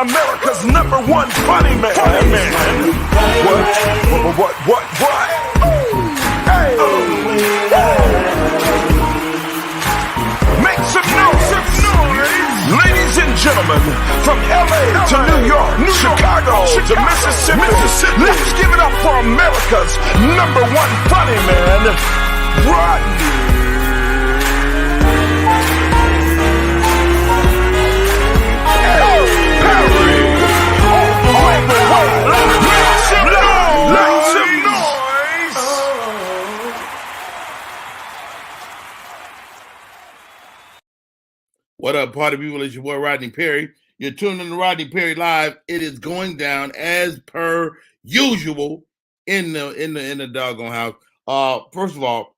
America's #1 funny man. What? Hey. Make some noise. Ladies and gentlemen, from LA to New York, Chicago to Mississippi, let's give it up for America's #1 funny man, Rodney. What up, party people? It's your boy Rodney Perry. You're tuned in to Rodney Perry Live. It is going down as per usual in the doggone house. First of all,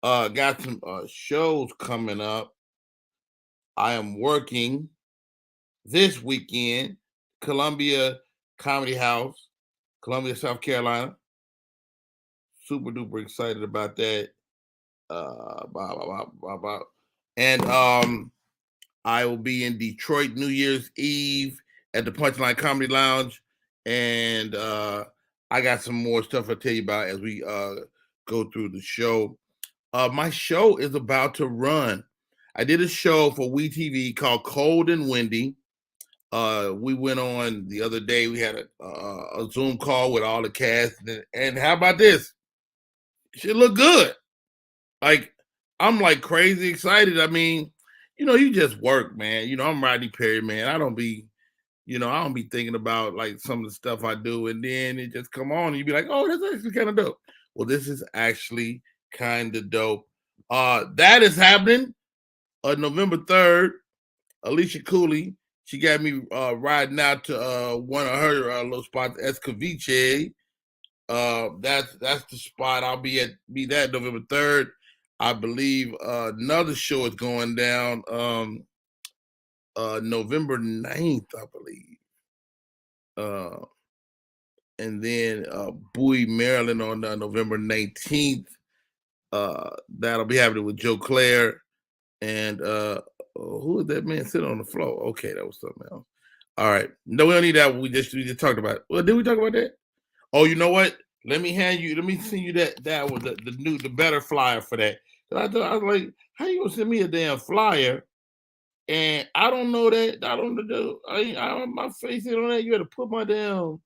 got some shows coming up. I am working this weekend, Columbia Comedy House, Columbia, South Carolina. Super duper excited about that. And I will be in Detroit New Year's Eve at the Punchline Comedy Lounge. And I got some more stuff I'll tell you about as we go through the show. My show is about to run. I did a show for WeTV called Cold and Windy. We went on the other day. We had a Zoom call with all the cast. And how about this? Shit look good. Like, I'm like crazy excited. I mean, you just work, man. I'm Rodney Perry, man. I don't be thinking about like some of the stuff I do, and then it just come on and you be like, oh, that's actually kind of dope. Well, this is actually kind of dope. That is happening November 3rd. Alicia Cooley, she got me riding out to one of her little spots, Escoviche. That's the spot. I'll be that November 3rd. I believe another show is going down November 9th, I believe. And then Bowie, Maryland on November 19th. That'll be happening with Joe Claire. And who is that man sitting on the floor? Okay, that was something else. All right. No, we don't need that. We just talked about it. Well, did we talk about that? Oh, you know what? Let me send you that was the better flyer for that. I was like, how you gonna send me a damn flyer? And I don't know that. I don't know. My face ain't on that. You had to put my damn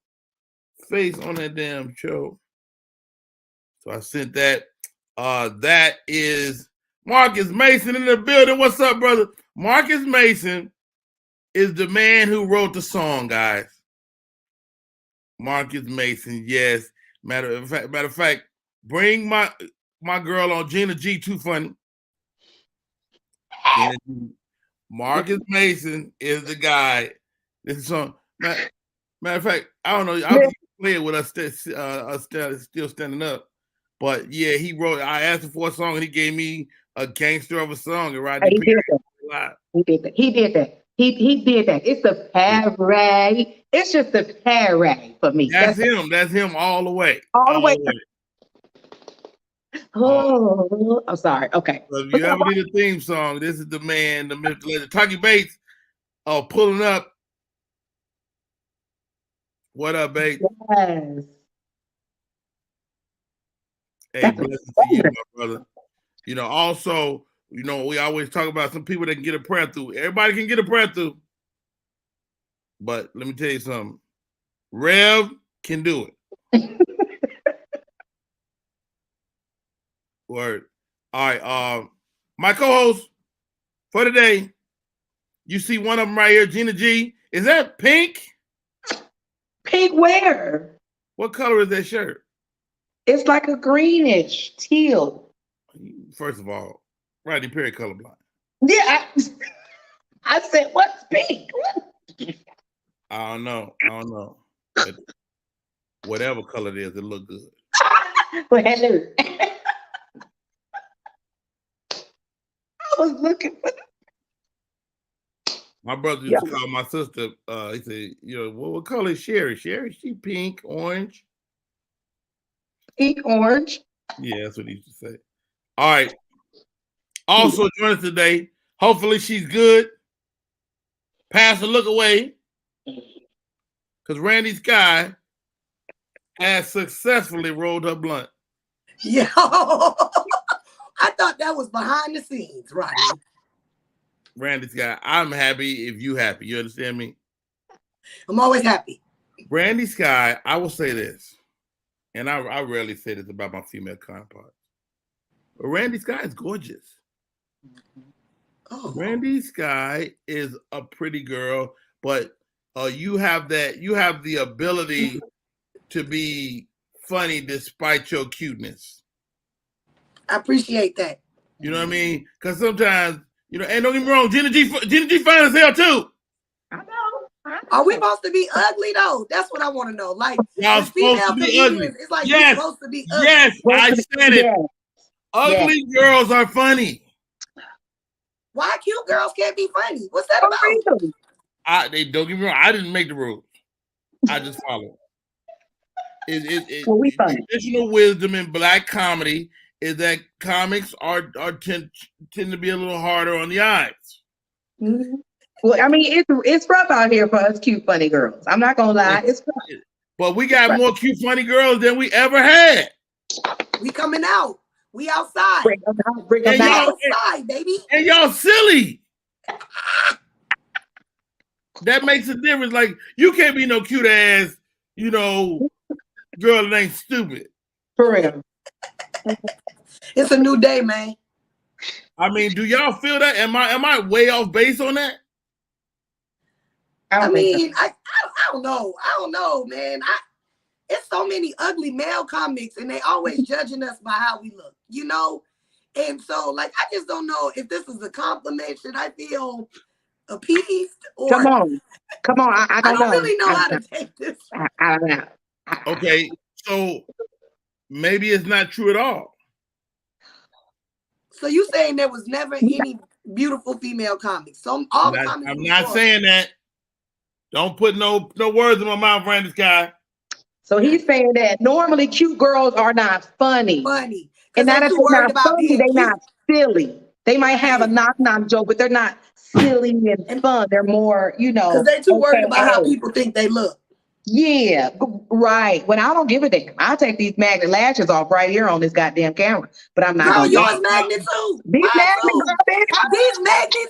face on that damn show. So I sent that. That is Marcus Mason in the building. What's up, brother? Marcus Mason is the man who wrote the song, guys. Marcus Mason, yes. Matter of fact, bring my girl on, Gina G, too funny. Marcus Mason is the guy. This is song. Matter of fact, I don't know. I'll play it with us still standing up. But yeah, he wrote. I asked him for a song, and he gave me a gangster of a song. And He did that. He did that. It's the parade. It's just the parade for me. That's him. That's him all the way. All the way. Oh, I'm sorry. Okay. So if you ever need a theme song, this is the man, the myth, legend. Tucky Bates, pulling up. What up, Bates? Yes. Hey, blessings to you, my brother. Also, we always talk about some people that can get a prayer through. Everybody can get a prayer through. But let me tell you something. Rev can do it. Word. All right. My co-host for today, you see one of them right here, Gina G. Is that pink? Pink where? What color is that shirt? It's like a greenish teal. First of all, Rodney Perry colorblind. Yeah. I said, what's pink? What? I don't know. But whatever color it is, it look good. Well, hello. I was looking for that. My brother used to call my sister, he said, what color is Sherry? Sherry, she pink, orange. Pink, orange? Yeah, that's what he used to say. All right. Also join us today. Hopefully she's good. Pastor Look Away. Because Randy Sky has successfully rolled her blunt. Yo, I thought that was behind the scenes, Rodney. Randy Sky, I'm happy if you happy. You understand me? I'm always happy. Randy Sky, I will say this, and I rarely say this about my female counterparts, but Randy Sky is gorgeous. Oh. Randy Sky is a pretty girl, but you have the ability to be funny despite your cuteness. I appreciate that. You know what I mean? Because sometimes, and don't get me wrong, Gina G fine as hell too. I know. Are we supposed to be ugly though? That's what I want to know. Like, y'all supposed to be ugly. It's like yes. you're supposed to be ugly. Yes, I said it. Yes. Ugly girls are funny. Why cute girls can't be funny? What's that about? They don't get me wrong. I didn't make the rules. I just follow. Well, we funny. Traditional wisdom in black comedy is that comics tend to be a little harder on the eyes. Mm-hmm. Well, I mean, it's rough out here for us cute, funny girls. I'm not gonna lie, it's rough. But we got more cute, funny girls than we ever had. We coming out. We outside. Bring them back. Outside, baby. And y'all silly. That makes a difference. Like, you can't be no cute ass, girl that ain't stupid. For real. It's a new day, man. I mean, do y'all feel that? Am I way off base on that? I don't know. I don't know, man. It's so many ugly male comics, and they always judging us by how we look, And so, like, I just don't know if this is a compliment. Should I feel appeased? Or Come on. I don't know. Really know how to take this. I don't know. Okay, so maybe it's not true at all. So you saying there was never any beautiful female comics? So all the comics. I'm not saying that. Don't put no words in my mouth, Randy Sky. So he's saying that normally cute girls are not funny. And not if they're not funny, they're not silly. They might have a knock-knock joke, but they're not silly and fun. They're more, because they're too worried about how people think they look. Yeah, right. When I don't give a damn, I'll take these magnet lashes off right here on this goddamn camera. But I'm not. Girl, yours magnet too. These magnet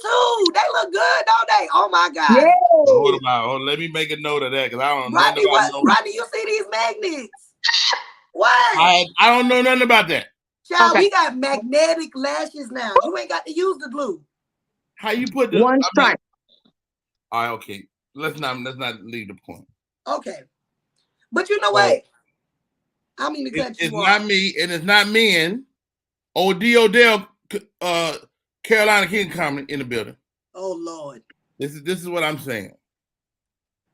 too. They look good, don't they? Oh my God. Yeah. Hold on. Let me make a note of that because I don't know. Rodney, you see these magnets? What? I don't know nothing about that. Child, we got magnetic lashes now. You ain't got to use the glue. How you put the one stripe? All right, okay. Let's not leave the point. Okay, but you know what? I mean to cut you off. It's not me, and it's not men. Odell, Carolina King comedy in the building. Oh Lord, this is what I'm saying.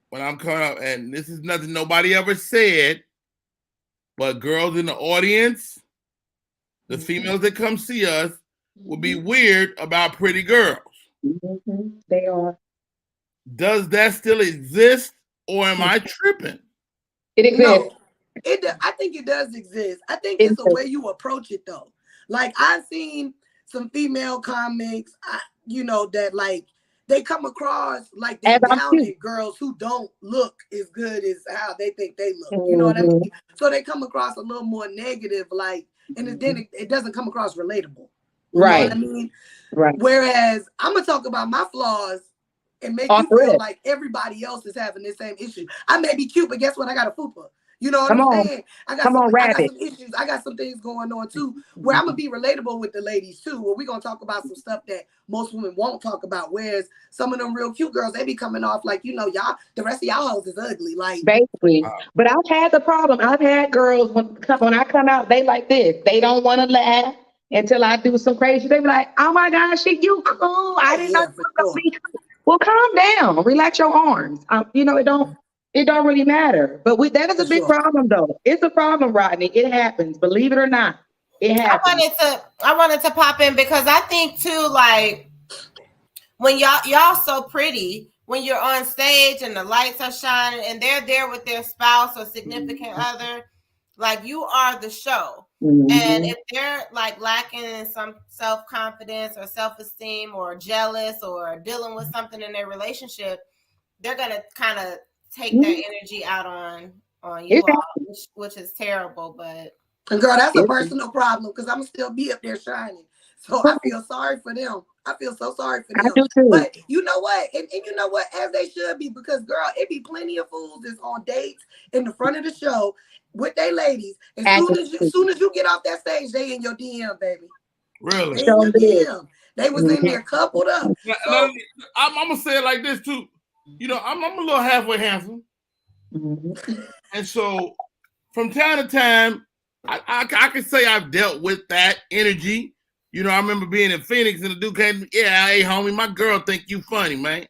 When I'm coming up, and this is nothing nobody ever said, but girls in the audience, the females that come see us, will be weird about pretty girls. Mm-hmm. They are. Does that still exist? Or am I tripping? It exists. No, I think it does exist. I think it's the way you approach it, though. Like, I've seen some female comics, that, like, they come across like they're down at girls who don't look as good as how they think they look. You know what I mean? So they come across a little more negative, like, and then it doesn't come across relatable. Right. You know what I mean? Right. Whereas I'm going to talk about my flaws and make you feel like everybody else is having the same issue. I may be cute, but guess what? I got a fupa. You know what I'm saying? I got some issues. I got some things going on too, where I'm gonna be relatable with the ladies too. Where we're gonna talk about some stuff that most women won't talk about. Whereas some of them real cute girls, they be coming off like, y'all, the rest of y'all hoes is ugly. Like basically. But I've had the problem. I've had girls when I come out, they like this. They don't want to laugh until I do some crazy. They be like, "Oh my gosh, you cool. I didn't know you were gonna be." Well, calm down, relax your arms. It don't really matter. But that is a big problem, though. It's a problem, Rodney. It happens. Believe it or not, it happens. I wanted to pop in because I think too, like when y'all so pretty when you're on stage and the lights are shining and they're there with their spouse or significant other, like you are the show. And if they're like lacking in some self-confidence or self-esteem or jealous or dealing with something in their relationship, they're gonna kind of take that energy out on you all, which is terrible. But girl, that's a personal problem because I'm gonna still be up there shining. So I feel sorry for them. I feel so sorry for them. I do too. But you know what? And you know what? As they should be, because girl, it be plenty of fools that's on dates in the front of the show with their ladies. As soon as you get off that stage, they in your DM, baby. Really? They in your DM. They was in there coupled up. So, I'm gonna say it like this too. You know, I'm a little halfway handsome, and so from time to time, I can say I've dealt with that energy. You know, I remember being in Phoenix and the dude came, yeah, hey, homie, my girl think you funny, man.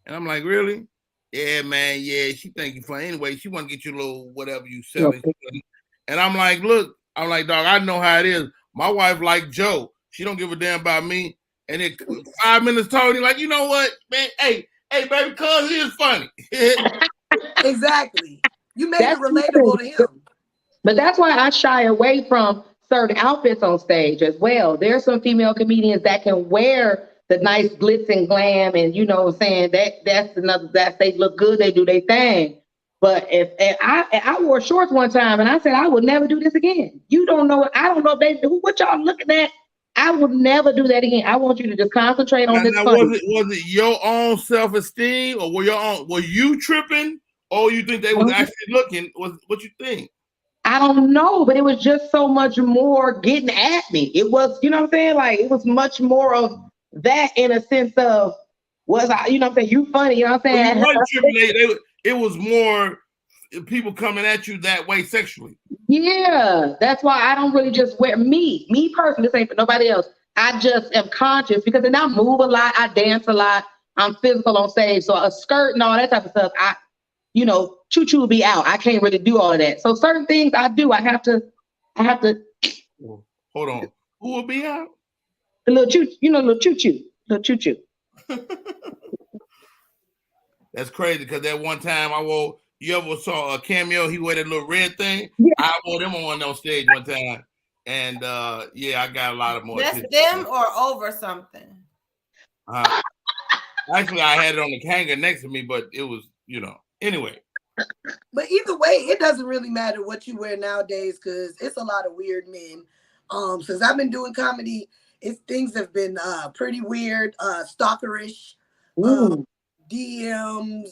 And I'm like, really? Yeah, man, yeah, she think you funny. Anyway, she want to get you a little whatever you selling. And I'm like, look, I'm like, dog, I know how it is. My wife like Joe. She don't give a damn about me. And then 5 minutes told him, like, you know what, man? Hey, baby, cuz he is funny. Exactly. You made it relatable to him. But that's why I shy away from certain outfits on stage as well. There's some female comedians that can wear the nice glitz and glam, and you know what I'm saying, that they look good, they do their thing. But if I wore shorts one time and I said I would never do this again. You don't know, I don't know if they what y'all looking at. I would never do that again. I want you to just concentrate on this. Now was it your own self-esteem, or were you tripping, or you think they was actually looking? What you think? I don't know, but it was just so much more getting at me. It was, you know what I'm saying? Like, it was much more of that in a sense of, was I, you know what I'm saying? You funny, you know what I'm saying? It was more people coming at you that way sexually. Yeah, that's why I don't really just wear me personally, this ain't for nobody else. I just am conscious because then I move a lot, I dance a lot, I'm physical on stage. So a skirt and all that type of stuff, you know, choo-choo will be out. I can't really do all of that. So certain things I do, I have to. Hold on. Who will be out? The little choo, you know, little choo-choo. That's crazy because that one time you ever saw a Cameo, he wore that little red thing? Yeah. I wore them on stage one time. And yeah, I got a lot of more. That's them or over something. Actually, I had it on the hanger next to me, but it was, you know. Anyway. But either way, it doesn't really matter what you wear nowadays because it's a lot of weird men. Since I've been doing comedy, things have been pretty weird, stalkerish, DMs,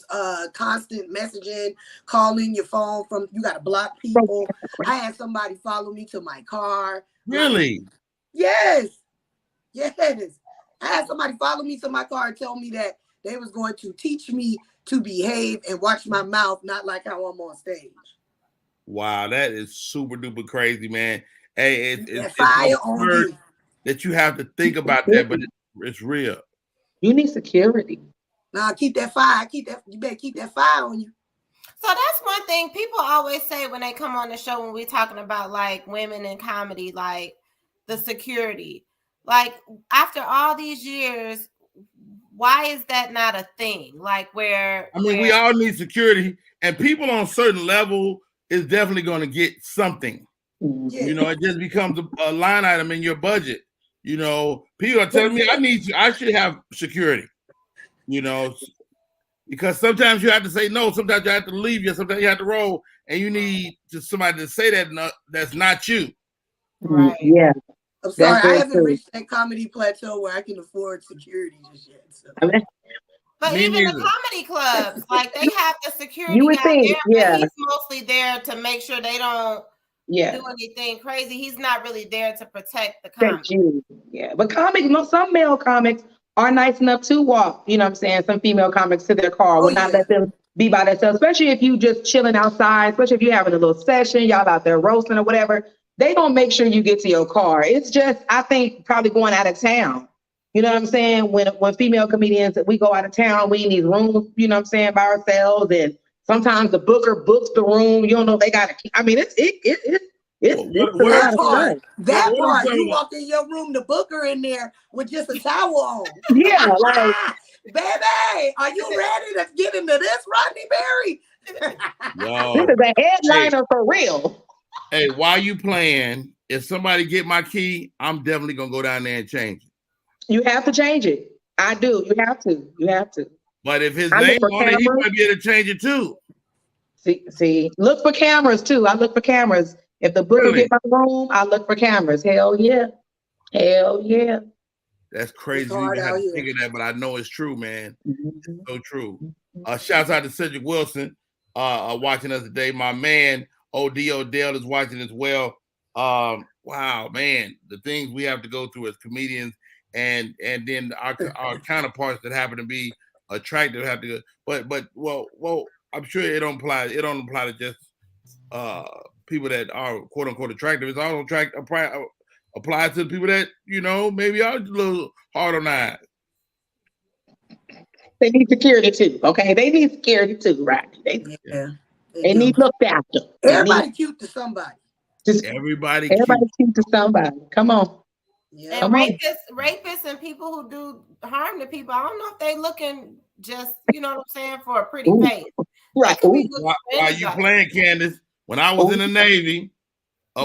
constant messaging, calling your phone from, you got to block people. I had somebody follow me to my car. Really? Yes. I had somebody follow me to my car and tell me that they was going to teach me to behave and watch my mouth, not like how I'm on stage. Wow, that is super duper crazy, man. Hey, it's fire on you. That you have to think about that, but it's real. You need security. Nah, keep that fire. You better keep that fire on you. So that's one thing people always say when they come on the show when we're talking about like women in comedy, like the security. Like after all these years, why is that not a thing? Like we all need security, and people on a certain level is definitely going to get something. Yeah. You know, it just becomes a line item in your budget. You know, people are telling me I should have security. You know, because sometimes you have to say no, sometimes you have to leave you, sometimes you have to roll, and you need somebody to say that's not you. Right. Yeah. I'm sorry, I haven't reached that comedy plateau where I can afford security just yet. So. But even the comedy clubs, like they have the security you would guy think, there, but he's mostly there to make sure they don't do anything crazy. He's not really there to protect the comic. Yeah, but some male comics are nice enough to walk, you know what I'm saying, some female comics to their car, will not let them be by themselves, especially if you just chilling outside, especially if you're having a little session, y'all out there roasting or whatever. They gonna make sure you get to your car. It's just, I think, probably going out of town. You know what I'm saying? When female comedians, we go out of town, we in these rooms, you know what I'm saying, by ourselves, and sometimes the booker books the room. You don't know they got to. I mean, it's that part. You walk in your room, the booker in there with just a towel on. Yeah, like, baby, are you ready to get into this, Rodney Berry? This is a headliner for real. Hey, while you playing, if somebody get my key, I'm definitely gonna go down there and change it. You have to change it. I do. You have to. But if his name on it, he might be able to change it too. See, look for cameras too. I look for cameras. If the booker get my room, I look for cameras. Hell yeah. That's crazy. You have to think of that, but I know it's true, man. It's so true. Shouts out to Cedric Wilson watching us today. My man O.D. Odell is watching as well. Wow, man, the things we have to go through as comedians, and then our counterparts that happen to be attractive have to go. But well, I'm sure it don't apply to just people that are quote unquote attractive. It's also apply to the people that, maybe are a little hard on the eyes. They need security too, okay? They need security too, right? They need looked after. Everybody cute to somebody. Everybody cute to somebody. Come on. Yeah. And rapists and people who do harm to people, I don't know if they looking just, you know what I'm saying, for a pretty face. Right. While you playing, Candace, when I was in the Navy,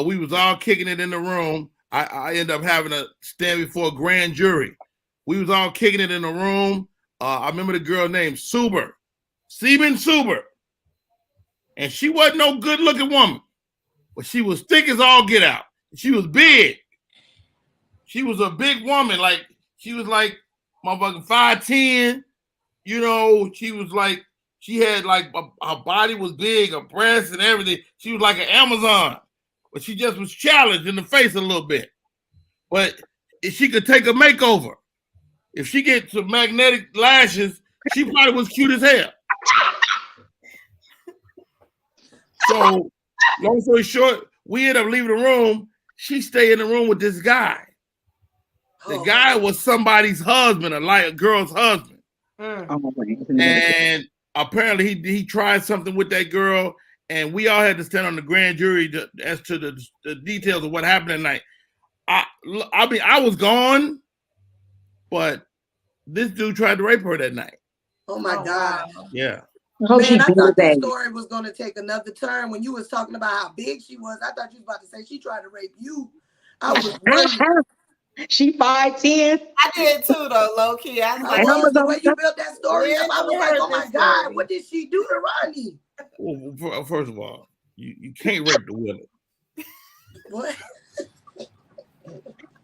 we was all kicking it in the room. I ended up having to stand before a grand jury. We was all kicking it in the room. I remember the girl named Seaman Suber. And she wasn't no good looking woman, but she was thick as all get out. She was big. She was a big woman. Like, she was like motherfucking 5'10". She was like, she had like, her body was big, her breasts and everything. She was like an Amazon. But she just was challenged in the face a little bit. But if she could take a makeover, if she gets some magnetic lashes, she probably was cute as hell. So, long story short, we ended up leaving the room. She stayed in the room with this guy. The guy was somebody's husband, a girl's husband. And apparently he tried something with that girl. And we all had to stand on the grand jury as to the details of what happened that night. I was gone, but this dude tried to rape her that night. Oh my God! Yeah. Man, I thought this story was going to take another turn when you was talking about how big she was. I thought you was about to say she tried to rape you. I was running. She 5'10". I did too, though, low key. I was like, the way you built that story up, I was like, oh my God, what did she do to Rodney? Well, first of all, you can't rape the women. What?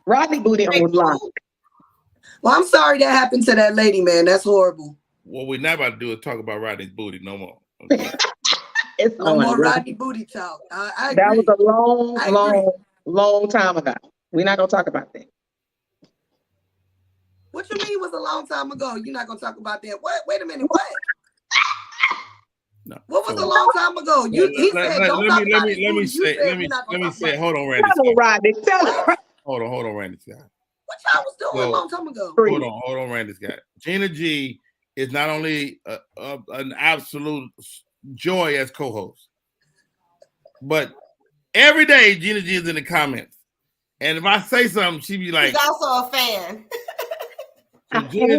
Rodney booty on lock. Well, I'm sorry that happened to that lady, man. That's horrible. What we're not about to do is talk about Rodney's booty no more. Okay? It's no more Rodney booty talk. I agree. That was a long time ago. We're not gonna talk about that. What you mean was a long time ago? You're not gonna talk about that? What? Wait a minute. What? No. What was a long time ago? Let me say. Hold on, Randy. Hold on, Randy Scott. What y'all was doing a long time ago? Hold on, Randy Scott. Gina G is not only an absolute joy as co-host, but every day Gina G is in the comments, and if I say something, she be like, she's also a fan. So Gina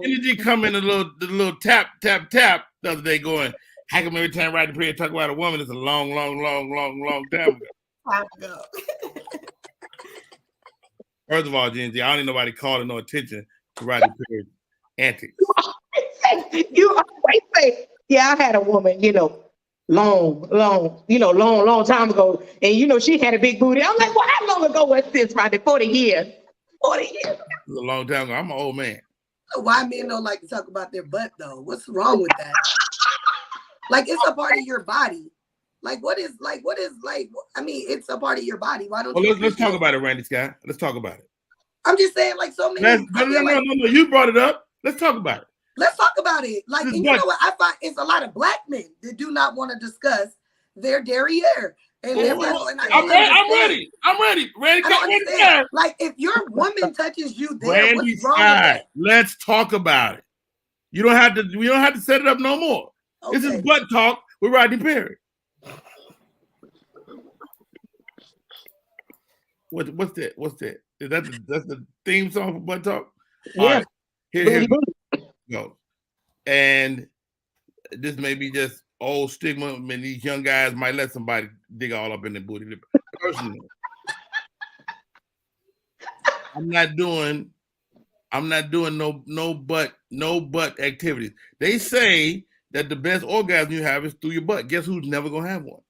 G come in the little tap the other day going, how come every time Rodney Perry talk about a woman, it's a long time ago. First of all, Gina G, I don't need nobody calling no attention to Rodney Perry's antics. You always say, yeah, I had a woman, long time ago, and she had a big booty. I'm like, well, how long ago was this, Rodney? 40 years. 40 years. It was a long time ago. I'm an old man. Why men don't like to talk about their butt though? What's wrong with that? Like, it's a part of your body. It's a part of your body. Why don't let's talk about it, Randy Scott. Let's talk about it. I'm just saying, like, so many. No. You brought it up. Let's talk about it. Let's talk about it. Like, and you know what? I find it's a lot of black men that do not want to discuss their derriere. And I'm ready. Randy, like, if your woman touches you, there, Randy what's wrong with that? Let's talk about it. We don't have to set it up no more. Okay. This is butt talk with Rodney Perry. What's that? Is that's the theme song for butt talk? Yeah. Right. Here we go. And this may be just old stigma. I mean, these young guys might let somebody dig all up in their booty. Personally, I'm not doing I'm not doing no butt activities. They say that the best orgasm you have is through your butt. Guess who's never gonna have one?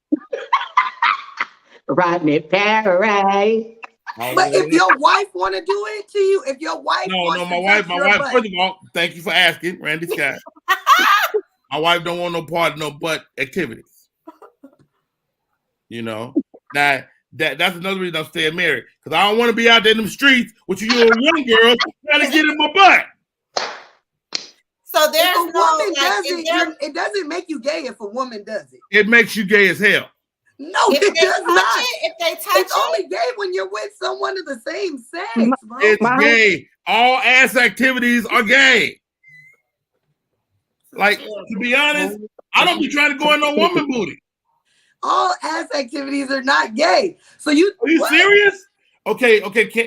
Rodney Perry. But if your wife want to do it to you, if your wife wants my to wife, touch your butt. first of all, thank you for asking, Randy Scott. My wife don't want no part of no butt activities. You know, now that's another reason I'm staying married, because I don't want to be out there in the streets with you young girl trying to get in my butt. So there's if a no woman like, does it, it doesn't make you gay if a woman does it. It makes you gay as hell. No, it does not. If they touch it's only gay when you're with someone of the same sex, bro. It's gay. All ass activities are gay. Like, to be honest, I don't be trying to go in no woman booty. All ass activities are not gay. So are you serious? Okay,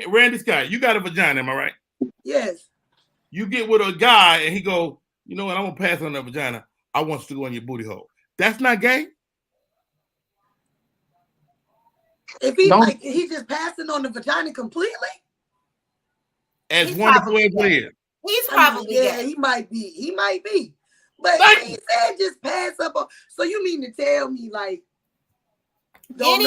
Randy Scott, you got a vagina, am I right? Yes. You get with a guy and he go, you know what, I'm gonna pass on that vagina. I want you to go in your booty hole. That's not gay. If he's just passing on the vagina completely. As wonderful as it is. He's probably gay. He might be. But he said just pass up on. So you mean to tell me like any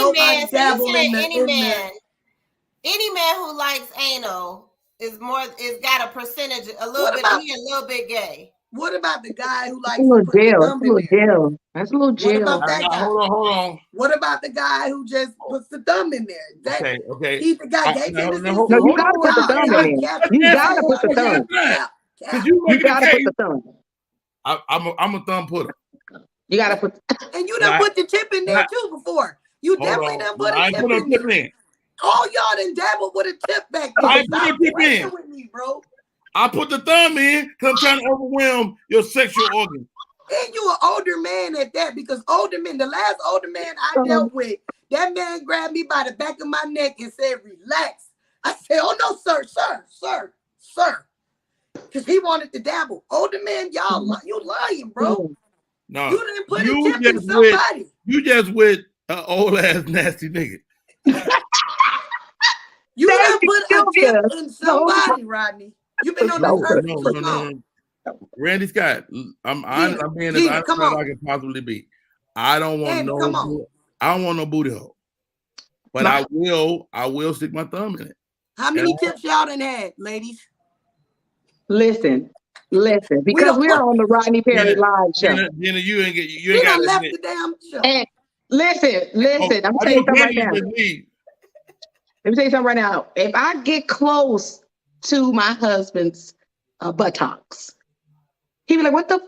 man who likes anal is got a percentage a little bit gay. What about the guy who likes a little gel? That's a little gel. What about that guy? Hold on. What about the guy who just puts the thumb in there? Okay. He's the guy gay. No, you gotta put the thumb in there. You gotta put the thumb. You gotta put the thumb. I'm a thumb putter. You gotta put. And you done put the tip in there too before. You definitely done put a tip in there. All y'all done dabbled with a tip back there. I put a tip in. With me, bro. I put the thumb in because I'm trying to overwhelm your sexual organ. And you an older man at that, because older men, the last older man I dealt with, that man grabbed me by the back of my neck and said, relax. I said, oh no, sir. Because he wanted to dabble. Older man, you lying, bro. No. You didn't put a tip in somebody. You just with an old ass nasty nigga. You done put a tip in somebody, Rodney. You've been on the earth for too long. Randy Scott, I'm honest. I'm being as honest as I can possibly be. I don't want no booty hole, but I will stick my thumb in it. How many tips y'all done had, ladies? Listen, because we are on the Rodney Perry live show. Jenna, you ain't got left the damn show. And listen. I'm telling you something right now. Let me tell you something right now. If I get close to my husband's buttocks, he'd be like, "What the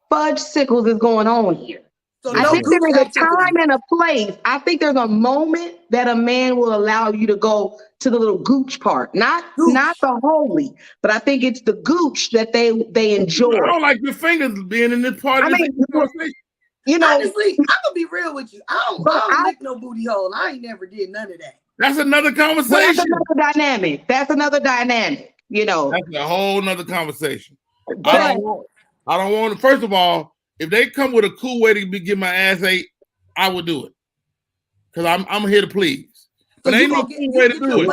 fudge sickles is going on here?" So I think there is a time and a place. I think there's a moment that a man will allow you to go to the little gooch part, not the holy, but I think it's the gooch that they enjoy. I don't like your fingers being in this part. You know, honestly, I'm gonna be real with you. I don't lick no booty hole. I ain't never did none of that. That's another conversation. Well, that's another dynamic. You know, that's a whole nother conversation. But I don't want to. First of all, if they come with a cool way to get my ass ate, I will do it, because I'm here to please. But ain't no cool way to do it.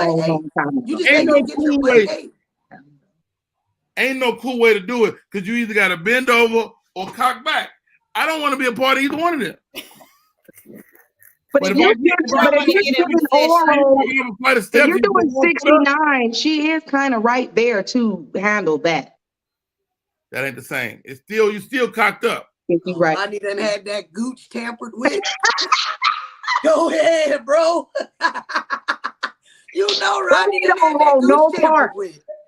Ain't no cool way to do it, because you either got to bend over or cock back. I don't want to be a part of either one of them. But if you're doing 69, she is kind of right there to handle that. That ain't the same. You still cocked up. Right. I done had that gooch tampered with. Go ahead, bro. You know, Rodney don't want no part.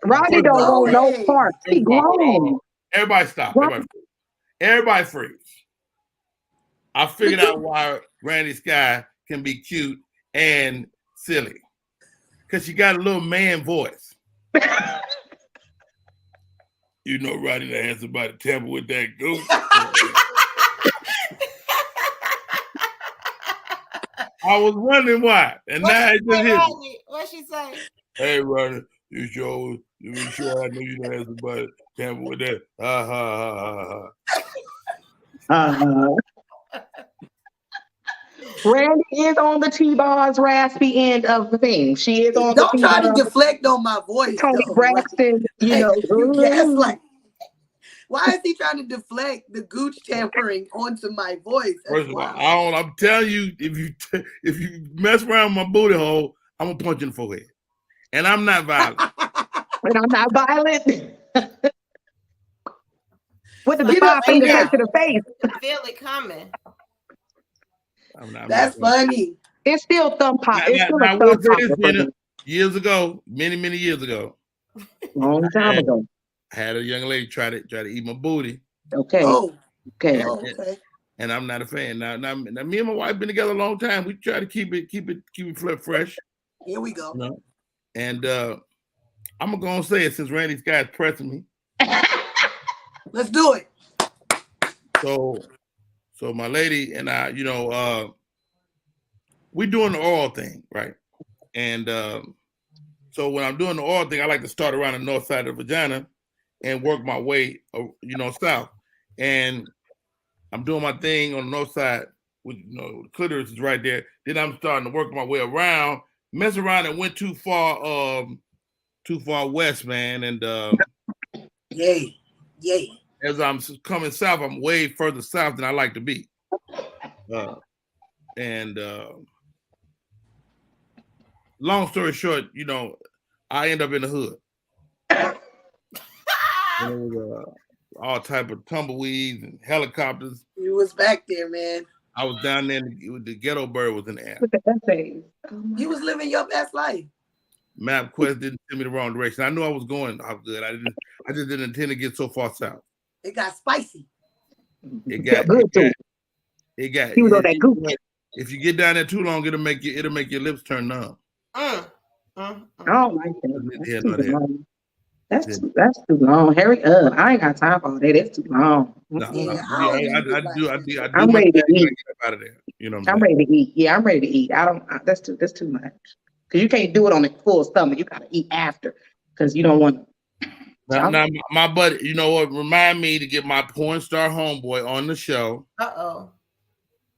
Rodney don't want no part. He grown. Everybody stop. Everybody freeze. I figured out why Randy Sky can be cute and silly, because she got a little man voice. You know, Rodney the handsome about to tamper with that goose. I was wondering why, and now it just hit me. What she say? Hey, Rodney, you sure I know you the handsome about to tamper with that? Ha ha ha ha ha. Randy is on the T-Bar's raspy end of the thing. She is on Don't the try to T-Bar. deflect on my voice. Tony though. Braxton, you know. You gaslight. Why is he trying to deflect the gooch tampering onto my voice? That's First of all, I'm telling you, if you mess around with my booty hole, I'm gonna punch you in the forehead. And I'm not violent. And I'm not violent. What did the Get up 5 fingers in say there. to the face? I feel it coming. That's funny. It's still thumb pop. It's still now, a thumb popper for me. years ago, many years ago, Long time ago. I had a young lady try to eat my booty. Okay. Oh. Okay. Oh, okay. And I'm not a fan. Now, me and my wife been together a long time. We try to keep it flip fresh. Here we go. You know? And I'm gonna go and say it since Randy's guy's pressing me. Let's do it. So my lady and I, you know, we doing the oral thing, right? And so when I'm doing the oral thing, I like to start around the north side of the vagina and work my way, you know, south. And I'm doing my thing on the north side, with, you know, the clitoris is right there. Then I'm starting to work my way around, mess around, and went too far west, man. And yay. As I'm coming south, I'm way further south than I like to be. Long story short, you know, I end up in the hood. And it was all type of tumbleweeds and helicopters. You was back there, man. I was down there, the ghetto bird was in the air. With the essays. You was living your best life. MapQuest didn't send me the wrong direction. I knew I was going out good. I just didn't intend to get so far south. It got spicy. It got good too. It got. He was on that gooch. If you get down there too long, it'll make your lips turn numb. I don't like that. Yeah, That's too long. That's too long. Hurry up. I ain't got time for all that. That's too long. No, I do I'm my ready to thing eat. to get out of there. You know what I'm ready to eat. Yeah, I'm ready to eat. That's too much. Because you can't do it on a full stomach. You gotta eat after. Because you don't want Now, my buddy, you know what? Remind me to get my porn star homeboy on the show. I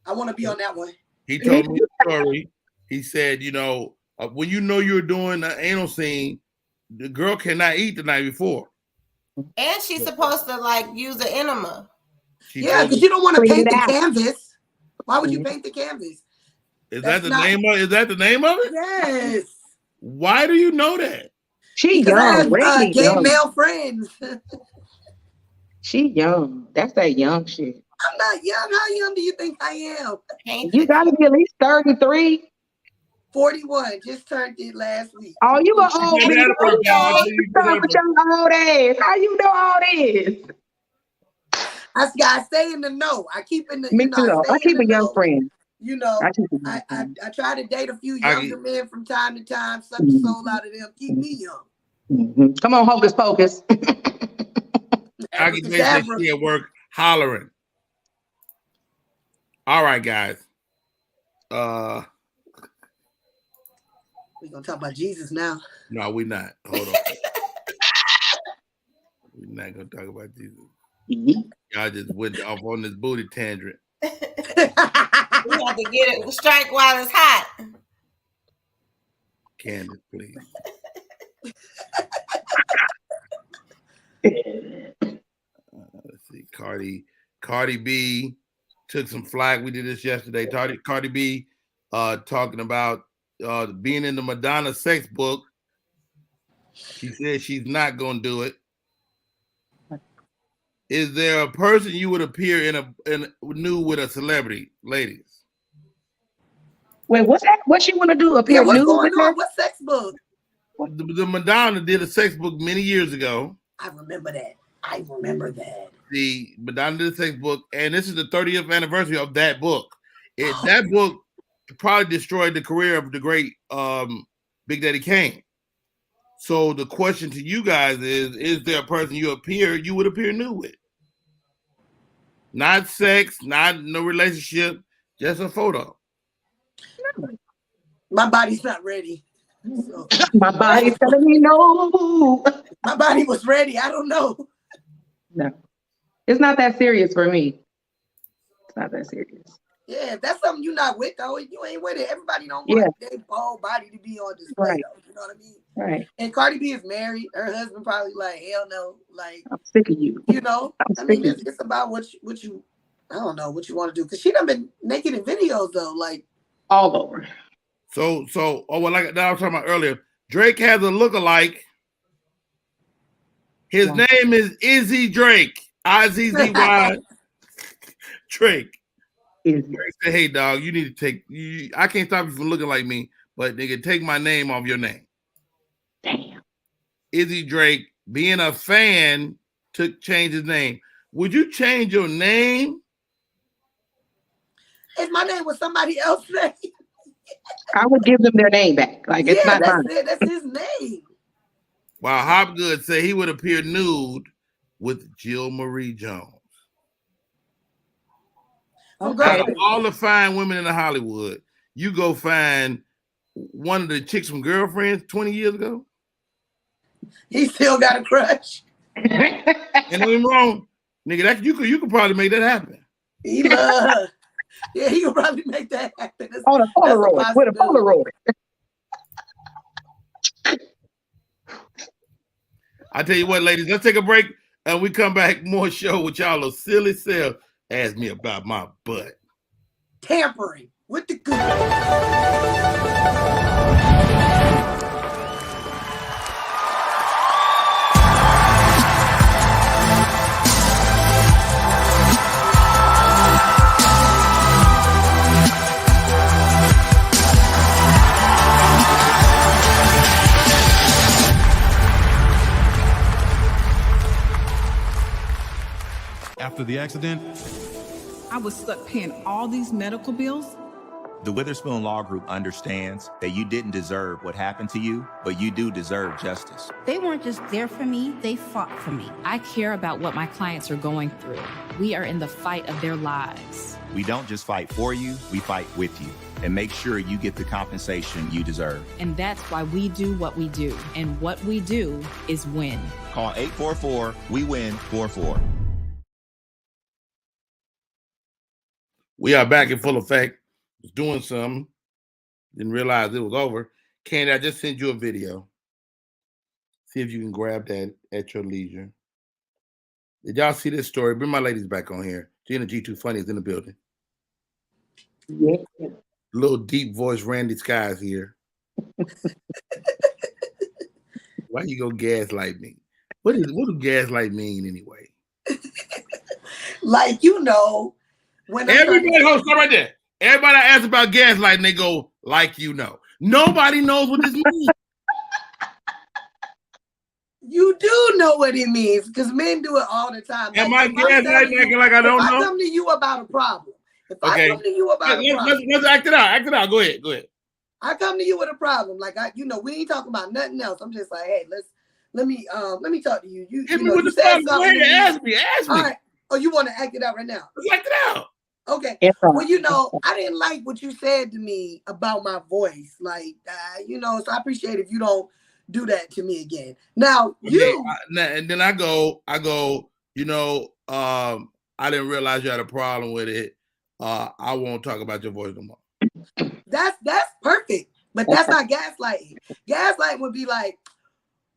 want to be on that one. He told me a story. He said, you know, when you know you're doing an anal scene, the girl cannot eat the night before. And she's supposed to like use an enema. Yeah, because you don't want to paint the canvas. Why would you paint the canvas? Is that the name of it? Yes. Why do you know that? She young. Gay young. male friends. She young. That's that young shit. I'm not young. How young do you think I am? You gotta be at least 33. 41. Just turned it last week. Oh, you an old man. Stop with your old ass. How you know all this? I stay in the know. I keep in the. Me too. I keep a young friend. You know, I try to date a few younger men from time to time, suck the soul out of them, keep me young. Mm-hmm. Come on, hocus pocus. I can make that shit work hollering. All right, guys. We're gonna talk about Jesus now. No, we're not. Hold on. We're not gonna talk about Jesus. Y'all just went off on this booty tangent. We have to get it strike while it's hot. Candace, please. Let's see. Cardi B took some flack. We did this yesterday. Cardi B talking about being in the Madonna sex book. She said she's not gonna do it. Is there a person you would appear in new with a celebrity, ladies? Wait, what's that? What she want to do? Appear what's nude going with her? on? What sex book? The Madonna did a sex book many years ago. I remember that. The Madonna did a sex book, and this is the 30th anniversary of that book. That book probably destroyed the career of the great Big Daddy Kane. So the question to you guys is there a person you would appear new with? Not sex, no relationship, just a photo. My body's not ready. So. My body's telling me no. My body was ready. I don't know. No. It's not that serious for me. It's not that serious. Yeah, if that's something you're not with, though, you ain't with it. Everybody don't want their whole body to be on display, though. You know what I mean? Right. And Cardi B is married. Her husband probably like, hell no. Like, I'm sick of you. You know, I mean, it's about what you, I don't know what you want to do. Because she done been naked in videos, though, like. All over. So, like I was talking about earlier, Drake has a lookalike. His name is Izzy Drake. I-Z-Z-Y Drake. Drake said, hey, dog, you need to take, I can't stop you from looking like me, but nigga, take my name off your name. Damn. Izzy Drake, being a fan, changed his name. Would you change your name? If my name was somebody else's name. I would give them their name back. Like, it's not mine. That's his name. While Hopgood said he would appear nude with Jill Marie Jones. Okay. Out of all the fine women in Hollywood, you go find one of the chicks from Girlfriends 20 years ago. He still got a crush. Ain't nothing wrong, nigga. That you could probably make that happen. He love. Yeah, he could probably make that happen. On a Polaroid. With a Polaroid. I tell you what, ladies, let's take a break and we come back. More show with y'all. A silly self. Ask me about my butt. Tampering with the good. After the accident, I was stuck paying all these medical bills. The Witherspoon Law Group understands that you didn't deserve what happened to you, but you do deserve justice. They weren't just there for me, they fought for me. I care about what my clients are going through. We are in the fight of their lives. We don't just fight for you, we fight with you and make sure you get the compensation you deserve. And that's why we do what we do. And what we do is win. Call 844-WE-WIN-44. We are back in full effect. Was doing something. Didn't realize it was over. Candy, I just sent you a video. See if you can grab that at your leisure. Did y'all see this story? Bring my ladies back on here. Gina G2 Funny is in the building. Yeah. Little deep voice Randy Skies here. Why you go gaslight me? What do gaslight mean anyway? Like, you know, when everybody hosts right there. Everybody asks about gaslighting, they go, like you know. Nobody knows what this means. You do know what it means because men do it all the time. Am I gaslighting like I don't know? If I come to you about a problem, I come to you about a problem. Let's act it out. Act it out. Go ahead. I come to you with a problem. Like, we ain't talking about nothing else. I'm just like, hey, let me talk to you. Hit me with the problem. Go ahead. Ask me. All right. Oh, you want to act it out right now? Let's act it out. Okay. Well, you know, I didn't like what you said to me about my voice. Like, so I appreciate if you don't do that to me again. Now, and then I go, I didn't realize you had a problem with it. I won't talk about your voice no more. That's perfect. But that's not gaslighting. Gaslighting would be like,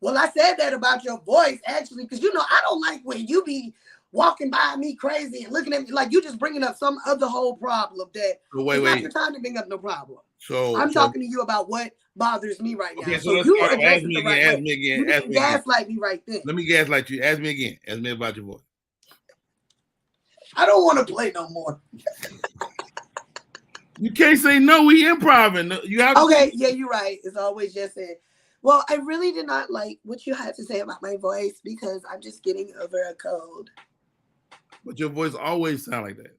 well, I said that about your voice, actually, because, I don't like when you be walking by me crazy and looking at me like you just bringing up some other whole problem that wait. Not your time to bring up no problem. So I'm talking to you about what bothers me right now. Okay, so you address it the right way. Ask me again. You didn't gaslight me right then. Let me gaslight you. Ask me again. Ask me about your voice. I don't want to play no more. You can't say no. We improv. You have okay. Yeah, you're right. It's always just saying. Well, I really did not like what you had to say about my voice because I'm just getting over a cold. But your voice always sound like that.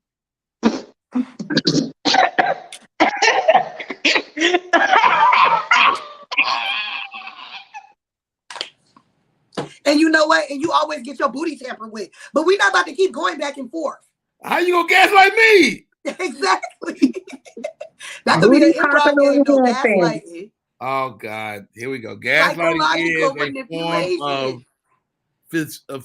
And you know what? And you always get your booty tampered with. But we're not about to keep going back and forth. How you gonna gaslight me? Exactly. That could be the improv game, though, gaslighting. Oh, God. Here we go. Gaslighting is a form of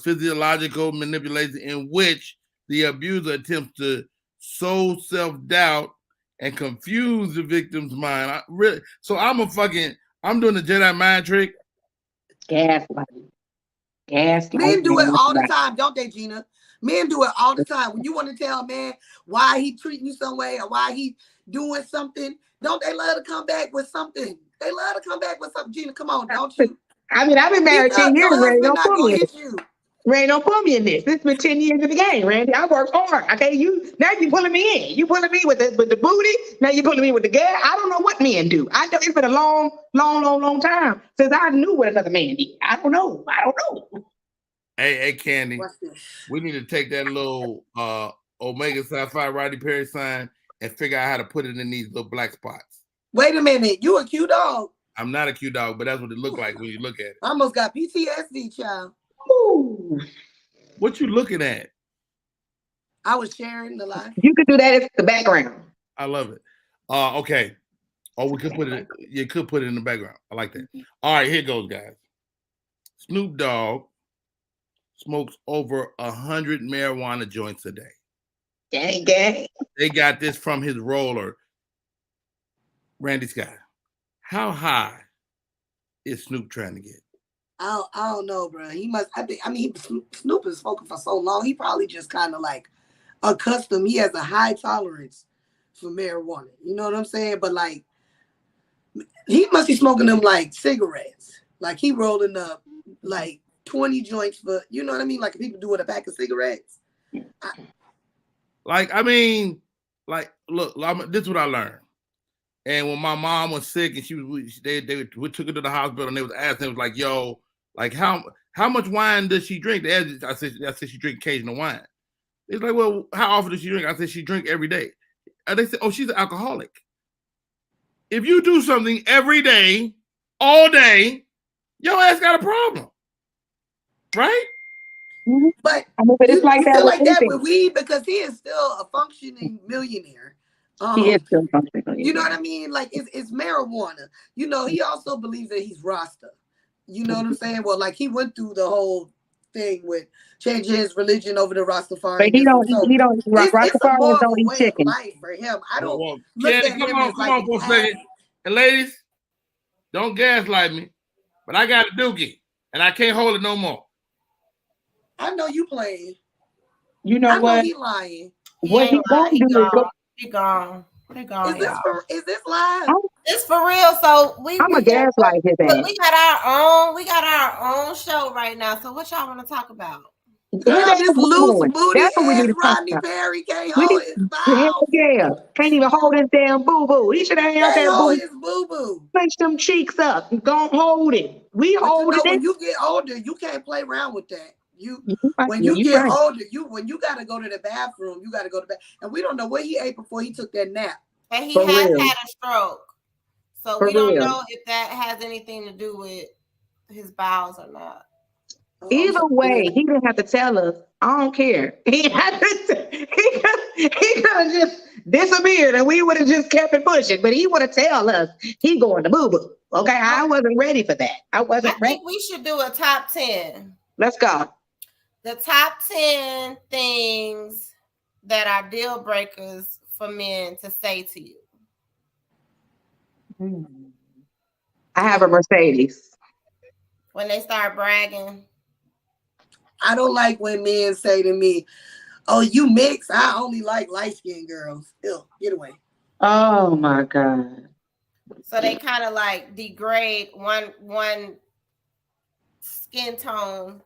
physiological manipulation in which the abuser attempts to sow self-doubt and confuse the victim's mind. I'm doing the Jedi mind trick. Gaslighting. Men do it all the time, don't they, Gina? Men do it all the time. When you want to tell a man why he treating you some way or why he doing something, don't they love to come back with something? They love to come back with something. Gina, come on, don't you? I mean, I've been married 10 years, Randy. Don't put me in this. Randy, don't put me in this. This has been 10 years of the game, Randy. I worked hard. Okay, now you pulling me in. You pulling me with the booty. Now you pulling me with the gas. I don't know what men do. I know it's been a long time since I knew what another man did. I don't know. Hey, Candy, we need to take that little Omega Psi Rodney Perry sign and figure out how to put it in these little black spots. Wait a minute, you a Q dog? I'm not a Q dog, but that's what it looked like when you look at it. I almost got PTSD, child. Ooh. What you looking at? I was sharing the live. You could do that as the background. I love it. Okay. Oh, we could put it. You could put it in the background. I like that. All right, here goes, guys. Snoop Dogg smokes over 100 marijuana joints a day. Gang. They got this from his roller. Randy Scott, how high is Snoop trying to get? I don't know, bro. He must. Snoop is smoking for so long. He probably just kind of like accustomed. He has a high tolerance for marijuana. You know what I'm saying? But like, he must be smoking them like cigarettes. Like he rolling up like 20 joints for, you know what I mean? Like people do with a pack of cigarettes. Look, this is what I learned. And when my mom was sick and we took her to the hospital and they was asking, it was like, yo, like how much wine does she drink? I said she drink occasional wine. It's like, well, how often does she drink? I said she drink every day. And they said, oh, she's an alcoholic. If you do something every day, all day, your ass got a problem. Right? Mm-hmm. But it's like that, like that with weed because he is still a functioning millionaire. He is still functioning. You know what I mean? Like it's marijuana. You know, he also believes that he's Rasta. You know what I'm saying? Well, like he went through the whole thing with changing his religion over to Rastafari. But he don't Rastafari don't eat chicken. Life for him. I don't look at him come on for a second. And ladies, don't gaslight me. But I got a dookie and I can't hold it no more. I know you playing. You know what? I know he lying. What he gonna do is go. He gone. Is this live? It's for real. So I'm a gaslight his ass. We got our own show right now. So what y'all want to talk about? This loose booty ass Rodney Perry can't hold his mouth. Yeah, can't even hold his damn boo boo. He should have held that hold his boo boo. Punch them cheeks up. Don't hold it. We hold it. When you get older, you can't play around with that. When you get older, when you gotta go to the bathroom, you gotta go to bed. And we don't know what he ate before he took that nap. And he has had a stroke. So we don't know if that has anything to do with his bowels or not. Either way, he didn't have to tell us. I don't care. He could have just disappeared and we would have just kept it pushing. But he would have tell us he going to boo boo. Okay, I wasn't ready for that. I think we should do a top 10. Let's go. The top 10 things that are deal breakers for men to say to you. I have a Mercedes. When they start bragging. I don't like when men say to me, oh, you mix? I only like light-skinned girls. Ew, get away. Oh, my God. So they kind of like degrade one skin tone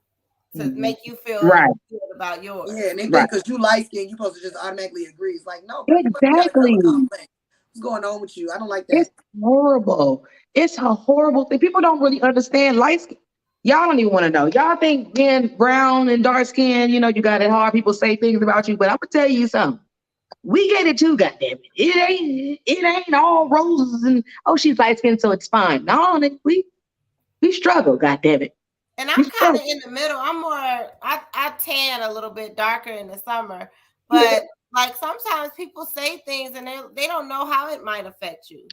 to make you feel good about yours. Yeah, and they think because you light-skinned, you're supposed to just automatically agree. It's like, no. Exactly. What's going on with you? I don't like that. It's horrible. It's a horrible thing. People don't really understand light skin. Y'all don't even want to know. Y'all think being brown and dark skin, you got it hard. People say things about you, but I'm gonna tell you something. We get it too, goddamn it. It ain't all roses and she's light skinned, so it's fine. No, we struggle, goddamn it. And I'm kind of in the middle. I'm more. I tan a little bit darker in the summer, but like sometimes people say things and they don't know how it might affect you.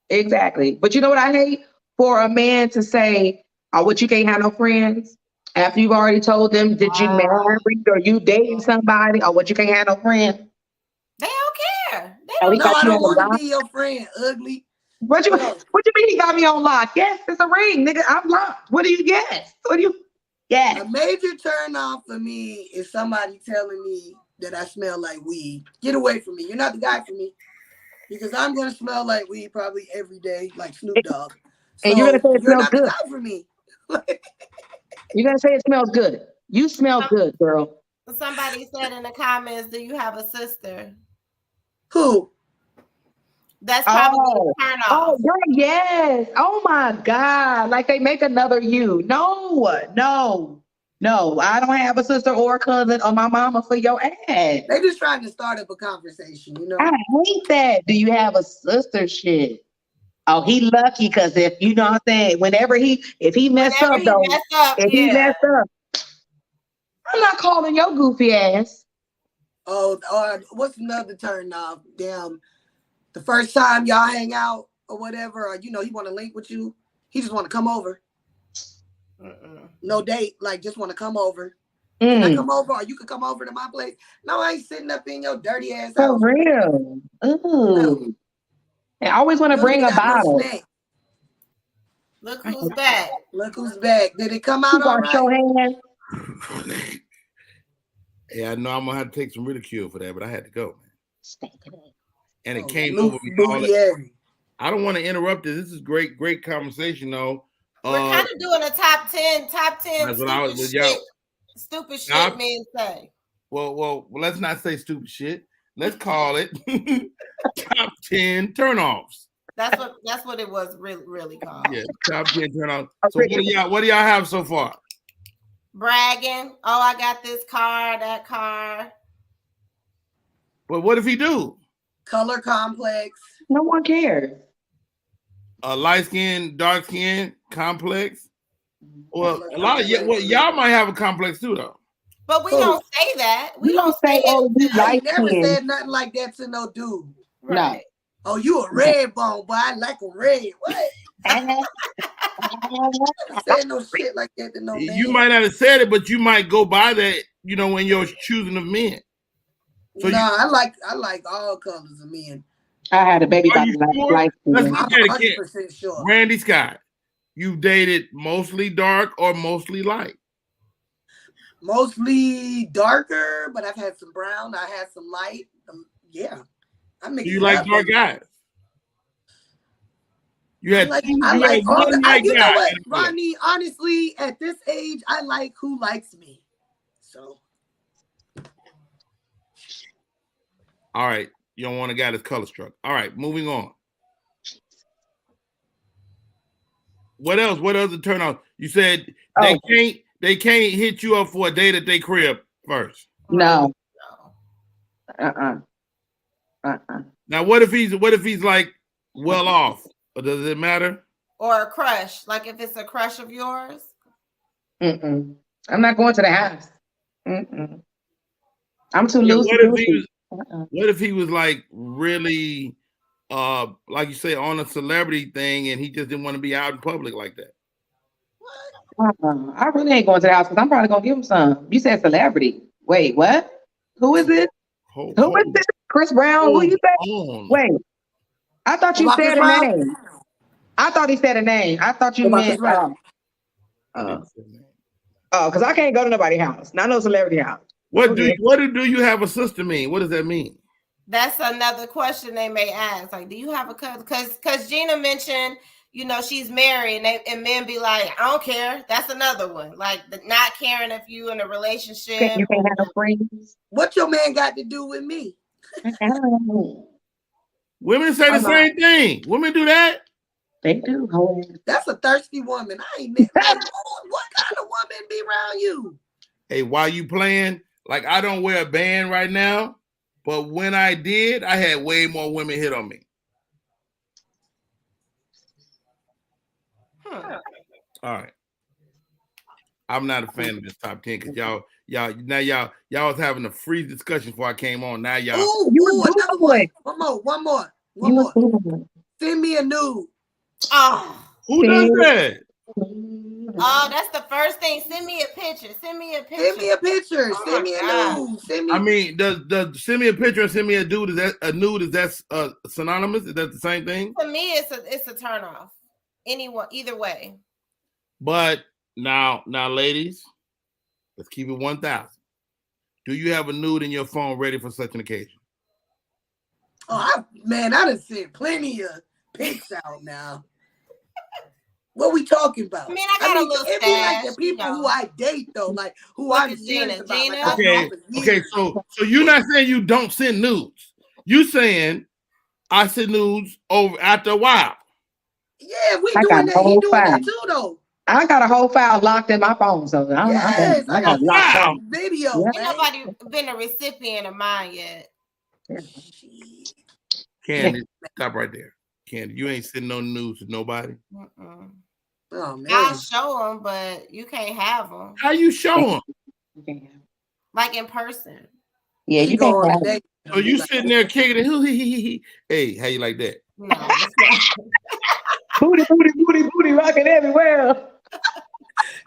Exactly. But you know what I hate? For a man to say, "Oh, what, you can't have no friends?" After you've already told them, did you marry or you dating somebody or what? You can't have no friend. They don't care. They Oh, don't he No, got I you don't on the want to lock. be your friend, ugly. What you No. mean he got me on lock? Yes, it's a ring, nigga. I'm locked. What do you guess? What do you A major turn off for me is somebody telling me that I smell like weed. Get away from me. You're not the guy for me. Because I'm gonna smell like weed probably every day, like Snoop Dogg. And you're gonna So say it you're smells not the good. guy for me. You're gonna say it smells good. You smell good, girl. Somebody said in the comments, do you have a sister? Who? That's probably a turn off. Oh, girl, yes. Oh my God. Like they make another you. No. I don't have a sister or a cousin or my mama for your ass. They just trying to start up a conversation, you know? I hate that. Do you have a sister shit? Oh, he lucky because if you know what I'm saying, if he messed up, he messed up. I'm not calling your goofy ass. Oh, or what's another turn off? Damn. The first time y'all hang out or whatever, or he want to link with you, he just want to come over. No date, like just want to come over. Can I come over, or you can come over to my place? No, I ain't sitting up in your dirty ass For house. real. Ooh. No. I always want to bring a bottle. No. Look who's back. Look who's back. Did it come out all right? Show hand. Yeah, I know I'm gonna have to take some ridicule for that, but I had to go, man. And it came Luke, over me. I don't want to interrupt this. This is great conversation, though. We're kind of doing a top 10 stupid shit men say. Well, let's not say stupid shit. Let's call it top 10 turnoffs. That's what it was really called. Yeah, top 10 turnoffs. So what do y'all have so far? Bragging. Oh, I got this car, that car. But what if he do? Color complex. No one cares. Light skin, dark skin, complex. Well, a lot of y'all might have a complex too, though. But we don't say that. We don't say I never said nothing like that to no dude. Right. No. Oh, you a red bone, boy. I like a red. What? I never said no shit like that to no man. You might not have said it, but you might go by that, when you're choosing of men. So I like all colors of men. I had a baby by life. Let's look at it again. 100% sure. Randy Scott, you dated mostly dark or mostly light? Mostly darker, but I've had some brown. I had some light. Yeah. Do you like dark guys? I like you know what, Rodney? Honestly, at this age, I like who likes me. So. All right. You don't want a guy that's color struck. All right, moving on. What else? What other turn on? You said they can't hit you up for a date at their crib first. No. Now what if he's like well off? Or does it matter? Or a crush, like if it's a crush of yours? I'm not going to the house. I'm too loose. What if he was like really, like you say, on a celebrity thing, and he just didn't want to be out in public like that? I really ain't going to the house because I'm probably gonna give him some. You said celebrity. Wait, what? Who is it? Who is this? Chris Brown? Who you say? Wait, I thought you said a name. I thought he said a name. I thought you meant. Because I can't go to nobody's house. Not no celebrity house. What do you have a sister mean? What does that mean? That's another question they may ask. Like, do you have a cousin? Because Gina mentioned, she's married, and men be like, I don't care. That's another one. Like, not caring if you in a relationship. You can't have no friends. What your man got to do with me? Women say the same thing. Women do that. They do. That's a thirsty woman. I ain't met. What kind of woman be around you? Hey, while you playing, like I don't wear a band right now, but when I did, I had way more women hit on me. All right. I'm not a fan of this top 10 because y'all was having a free discussion before I came on. Now y'all. Ooh, another one. One more. Send me a nude. Oh, who does that? Oh, that's the first thing. Send me a picture. Send me a picture. Send me a picture. Oh Send me a nude. Send me. I mean, does send me a picture and send me a dude? Is that a nude? Is that synonymous? Is that the same thing? To me, it's a turn off. Anyone, either way. But now, ladies, let's keep it 1,000. Do you have a nude in your phone ready for such an occasion? Oh, I done sent plenty of pics out now. What we talking about? I mean, I got a little it be like the people who I date though, like who I'm serious about. Like, Okay. So you're not saying you don't send nudes. You saying I send nudes over after a while. Yeah, we doing that. He doing that too, though. I got a whole file locked in my phone, so I got wow. video. Ain't nobody been a recipient of mine yet. Candy, stop right there. Candy, you ain't sending no nudes to nobody. Oh man, I'll show them, but you can't have them. How you show them? Like in person. Yeah, you can't have them. So you sitting there kicking it. Hey, how you like that? No. Booty, rocking everywhere.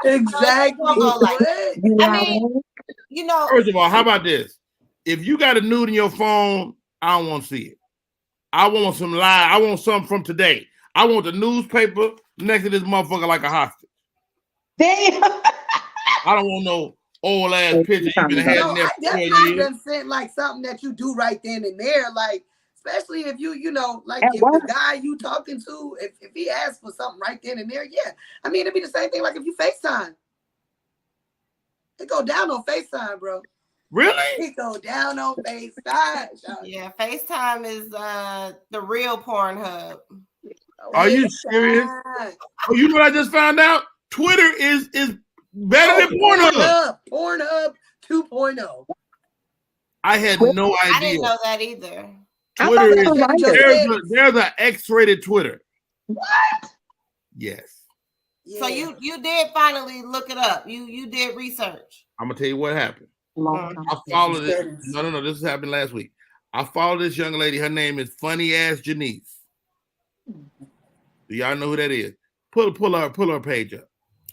Exactly. I mean, you know. First of all, how about this? If you got a nude in your phone, I don't want to see it. I want some live. I want something from today. I want the newspaper next to this motherfucker like a hostage. Damn. I don't want no old ass picture you've been having there for 4 years. I done sent like something that you do right then and there, like especially if you know, like if the guy you talking to, if he asks for something right then and there, yeah. I mean, it'd be the same thing like if you FaceTime. It go down on FaceTime, bro. Really? It go down on FaceTime. Yeah, FaceTime is the real Pornhub. Are you serious? Oh, you know what I just found out? Twitter is better than Pornhub. Pornhub 2.0. I had no idea. I didn't know that either. Twitter is there's an X-rated Twitter. What? Yes. Yeah. So you did finally look it up. You did research. I'm gonna tell you what happened. I followed it. No. This happened last week. I followed this young lady. Her name is Funny Ass Janice. Do y'all know who that is? Pull her page up.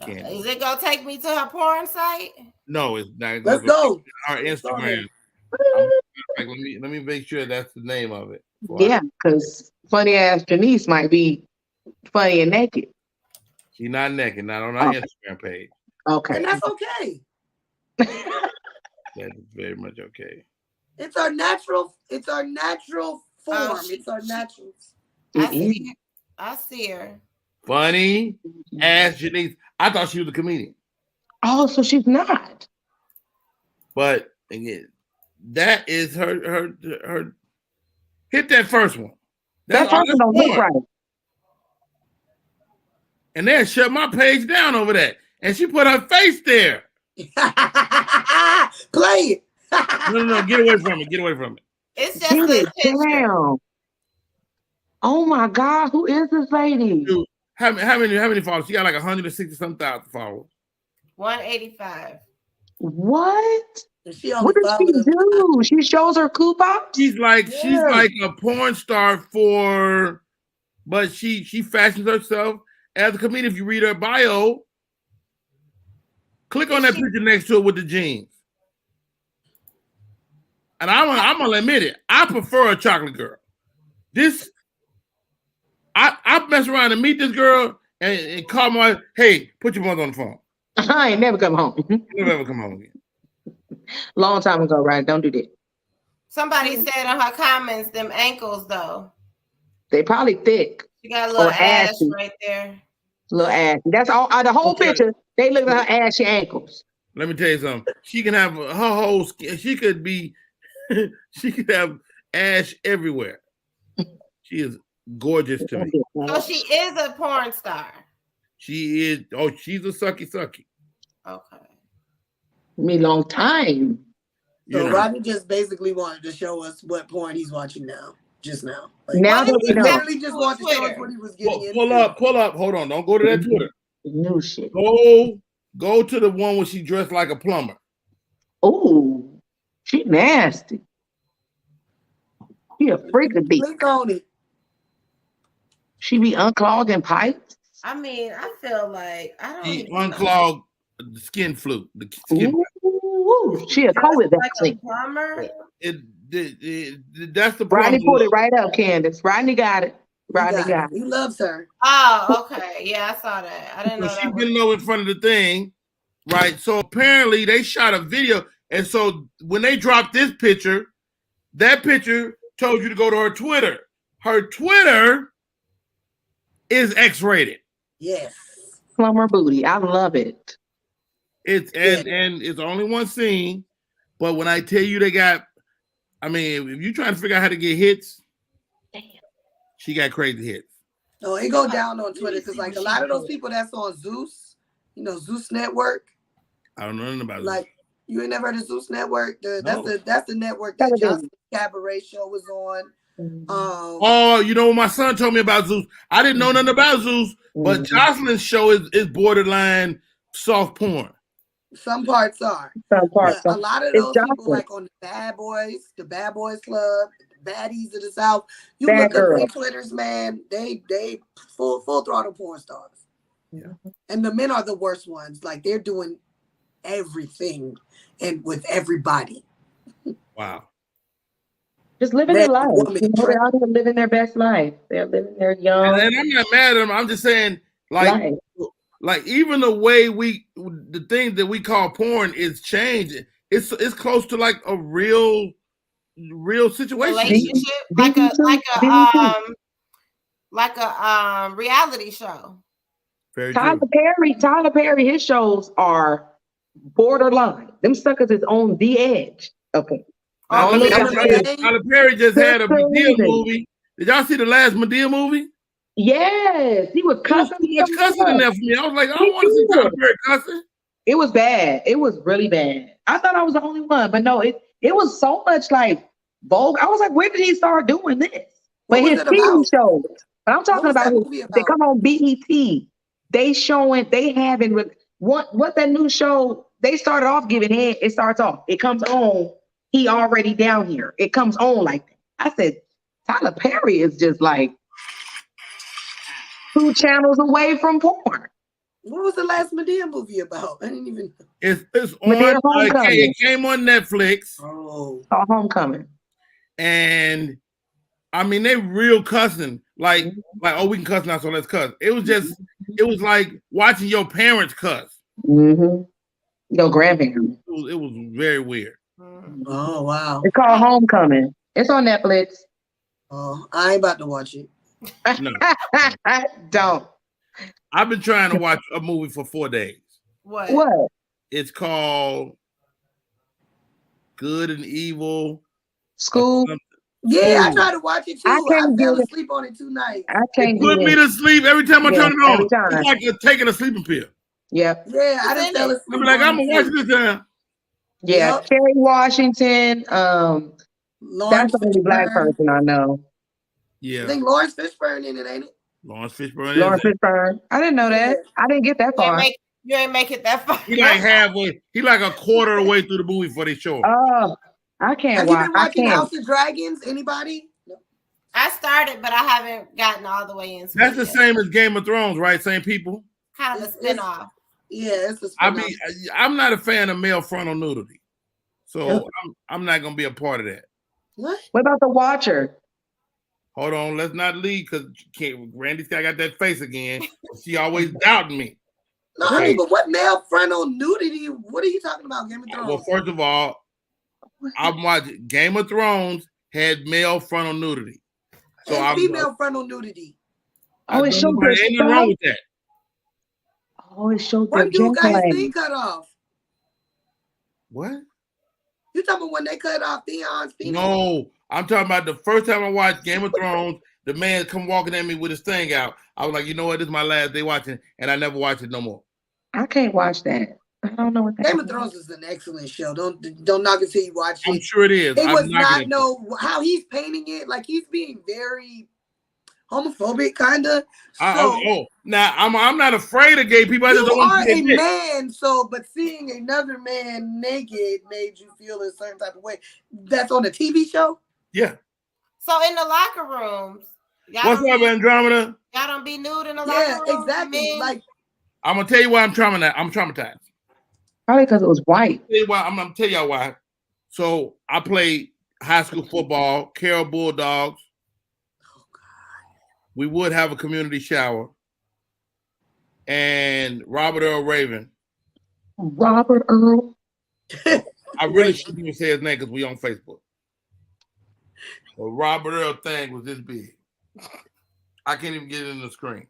Is it gonna take me to her porn site? No, it's not. Let's go. Our Instagram. Let me make sure that's the name of it. Yeah, because Funny Ass Janice might be funny and naked. She's not naked, not on our Instagram page. Okay. And that's okay. That is very much okay. It's our natural form. It's our natural. I see her. Funny Ass Janice. I thought she was a comedian. Oh, so she's not. But again, that is her. Hit that first one. That first one don't look right. And then shut my page down over that. And she put her face there. Play it. No, get away from it. Get away from it. It's just this picture. Damn. Oh my God, who is this lady? Dude, how many followers? She got like 160-some thousand followers. 185. What? What does she do? She shows her coupons? She's like a porn star but she fashions herself as a comedian. If you read her bio, click on that picture next to it with the jeans. And I'm gonna admit it, I prefer a chocolate girl. I mess around and meet this girl and call my, hey, put your mother on the phone. I ain't never come home. Never ever come home again. Long time ago, right? Don't do that. Somebody said in her comments, them ankles though. They probably thick. She got a little ass right there. Little ass. That's all. The whole picture. They look at her ashy ankles. Let me tell you something. She can have her whole skin. She could have ash everywhere. She is gorgeous to me. So she is a porn star. She is. Oh, she's a sucky. Okay. Me long time. So Rodney just basically wanted to show us what porn he's watching now. Just now. Like, now that we know. Literally just wanted to show us what he was getting into. Pull up. Hold on. Don't go to that Twitter. New shit. Go to the one where she dressed like a plumber. Oh, she nasty. She a freak of beast. Click on it. She be unclogging pipes. I mean, I feel like I don't She even unclogged the skin flu. The skin. Ooh, she a COVID like a vaccine. plumber. That's the problem. Rodney pulled it right up, Candace. Rodney got it. Rodney got it. He loves her. Oh, okay. Yeah, I saw that. I didn't know She that. been low in front of the thing, right? So apparently they shot a video, and so when they dropped this picture, that picture told you to go to her Twitter. Her Twitter is X-rated. Yes. Plumber booty. I love it. It's and it's only one scene, but when I tell you they got, I mean, if you trying to figure out how to get hits, she got crazy hits. No, it go down on Twitter because like a lot of those people that's on Zeus, Zeus Network. I don't know nothing about like Zeus. You ain't never heard of Zeus Network? No. That's the network that Jocelyn Cabaret show was on. Oh, you know what my son told me about Zeus? I didn't know nothing about Zeus, but Jocelyn's show is borderline soft porn. Some parts are. Some parts but are. A lot of those people like on the Bad Boys Club, the Baddies of the South. You Bad look girl. up their Twitters, man. They full throttle porn stars. Yeah. And the men are the worst ones. Like they're doing everything and with everybody. Wow. Just living their life. They're out here living their best life. They're living their young. And I'm not mad at them. I'm just saying, like even the way the thing that we call porn is changed. It's close to like a real situation. Relationship, like a reality show. Very Tyler true. Perry, his shows are borderline. Them suckers is on the edge. Okay. Tyler Perry just had a Medea movie. Did y'all see the last Medea movie? Yes, he was cussing. Too much cussing in there for me. I was like, I don't want to see Tyler Perry cussing. It was bad. It was really bad. I thought I was the only one, but no, it was so much like vulgar. I was like, when did he start doing this? But his TV shows. But I'm talking about they come on BET. They having what that new show. They started off giving head. It starts off. It comes on. He already down here. It comes on like that. I said, Tyler Perry is just like 2 channels away from porn. What was the last Medea movie about? I didn't even. It's on. It came on Netflix. Oh, Homecoming. And I mean, they real cussing. Like, oh, we can cuss now, so let's cuss. It was like watching your parents cuss. Mm-hmm. Your grandparents. It was very weird. Oh wow! It's called Homecoming. It's on Netflix. Oh, I ain't about to watch it. No. Don't. I've been trying to watch a movie for 4 days. What? It's called Good and Evil. School. Yeah, I tried to watch it too. I fell asleep on it 2 nights. I can't put me to sleep every time I turn it on. It's like you're taking a sleeping pill. Yep. Yeah, I didn't fell asleep. I'm like, I'm gonna watch this time. Yeah, yep. Kerry Washington. That's the only black person I know. Yeah. I think Lawrence Fishburne in it, ain't it? Lawrence Fishburne. Lawrence Fishburne. I didn't know that. I didn't get that far. You ain't make it that far. He like halfway. He like a quarter of the way through the movie before they show him. Oh, I can't watch. Have you been watching House of Dragons? Anybody? No. I started, but I haven't gotten all the way in. That's the same as Game of Thrones, right? Same people. Kind of a spinoff. Yeah, it's a spinoff. I mean, I'm not a fan of male frontal nudity, so I'm not gonna be a part of that. What about The Watcher? Hold on, let's not leave because Randy's got that face again. She always doubting me. No, I mean, but what male frontal nudity? What are you talking about, Game of Thrones? Well, first of all, I'm watching Game of Thrones had male frontal nudity. So and female frontal nudity. Oh, it showed there's anything wrong with that. Oh, it showed when you guys thing cut off. What? You talking about when they cut off Theon's penis? No, I'm talking about the first time I watched Game of Thrones. The man come walking at me with his thing out. I was like, you know what? This is my last day watching, and I never watched it no more. I can't watch that. I don't know what that Game of Thrones is an excellent show. Don't knock it till you watch it. I'm sure it is. It was not how he's painting it. Like he's being very homophobic, kind of. Now I'm not afraid of gay people. I just don't want to be a man. So, but seeing another man naked made you feel a certain type of way. That's on a TV show. Yeah. So in the locker rooms, What's up, Andromeda? Y'all don't be nude in the locker room. Yeah, exactly. Like, I'm gonna tell you why I'm traumatized. Probably because it was white. I'm gonna tell y'all why. So I played high school football, Carroll Bulldogs. oh God. We would have a community shower. And Robert Earl Raven. Robert Earl. I really shouldn't even say his name because we on Facebook. But Robert Earl thing was this big. I can't even get it in the screen.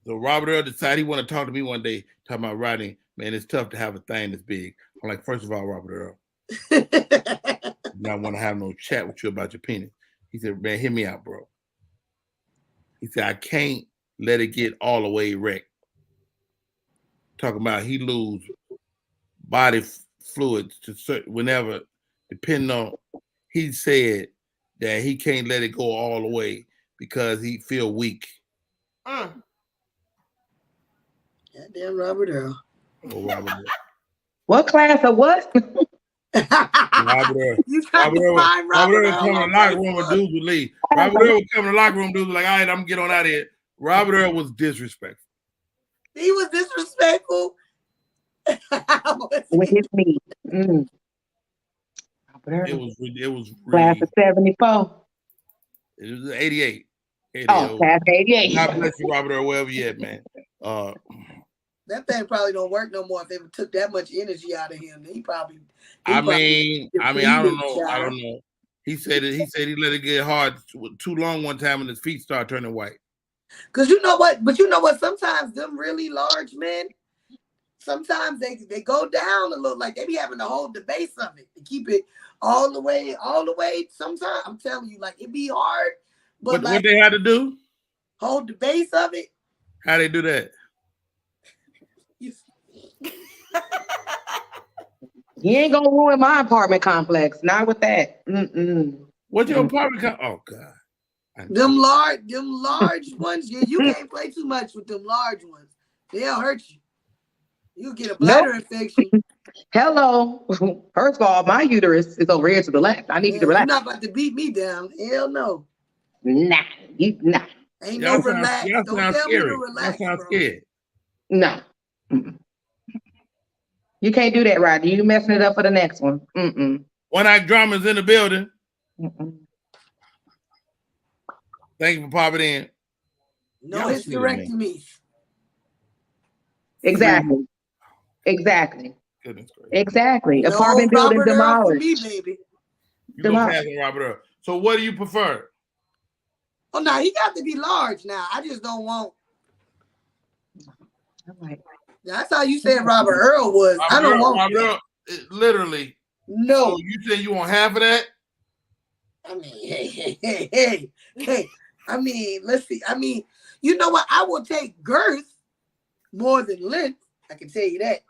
So Robert Earl decided he wanted to talk to me one day, talking about Rodney. Man, it's tough to have a thing this big. I'm like, first of all, Robert Earl, I don't want to have no chat with you about your penis. He said, man, hear me out, bro. He said, I can't let it get all the way wrecked. Talking about he lose body fluids to certain, whenever, depending on, he said that he can't let it go all the way because he feel weak. Goddamn Robert Earl. Oh, Robert Earl. What class of what? Robert Earl. You trying to find Robert Earl? Come in the locker room and dudes would leave. Robert Earl would come in the locker room, dudes would like, all right, I'm gonna get on out of here. Robert Earl was disrespectful. He was disrespectful. With his meat. Mm. It was class of 74. It was 88. Oh, class 88. God bless you, Robert Earl, wherever you at, man. That thing probably don't work no more if they took that much energy out of him. He probably I don't know. He said he let it get hard too long one time and his feet started turning white. Cause you know what? But you know what? Sometimes them really large men, sometimes they go down a little, like they be having to hold the base of it to keep it all the way. Sometimes I'm telling you, like it be hard. But what they had to do? Hold the base of it. How they do that? You ain't gonna ruin my apartment complex. Not with that. Mm-mm. What's your apartment? Oh God. Them large ones. Yeah, you can't play too much with them large ones. They'll hurt you. You get a bladder infection. Hello. First of all, my uterus is over here to the left. I need you to relax. You're not about to beat me down. Hell no. Nah. Ain't no relax. Don't tell me to relax. That sounds scared. No. Mm-mm. You can't do that, Rodney. You messing it up for the next one. Mm-mm. One Act Drama's in the building. Mm-mm. Thank you for popping in. No hysterectomy. Exactly. Goodness gracious. Exactly. No Apartment building demolished. Me, baby. You go past Robert Earl. So what do you prefer? Oh no, he got to be large now. I just don't want. That's how you said Robert Earl was. I don't want Robert Earl, literally. No. So you say you want half of that? I mean, hey. I mean, let's see. I mean, you know what? I will take girth more than length. I can tell you that.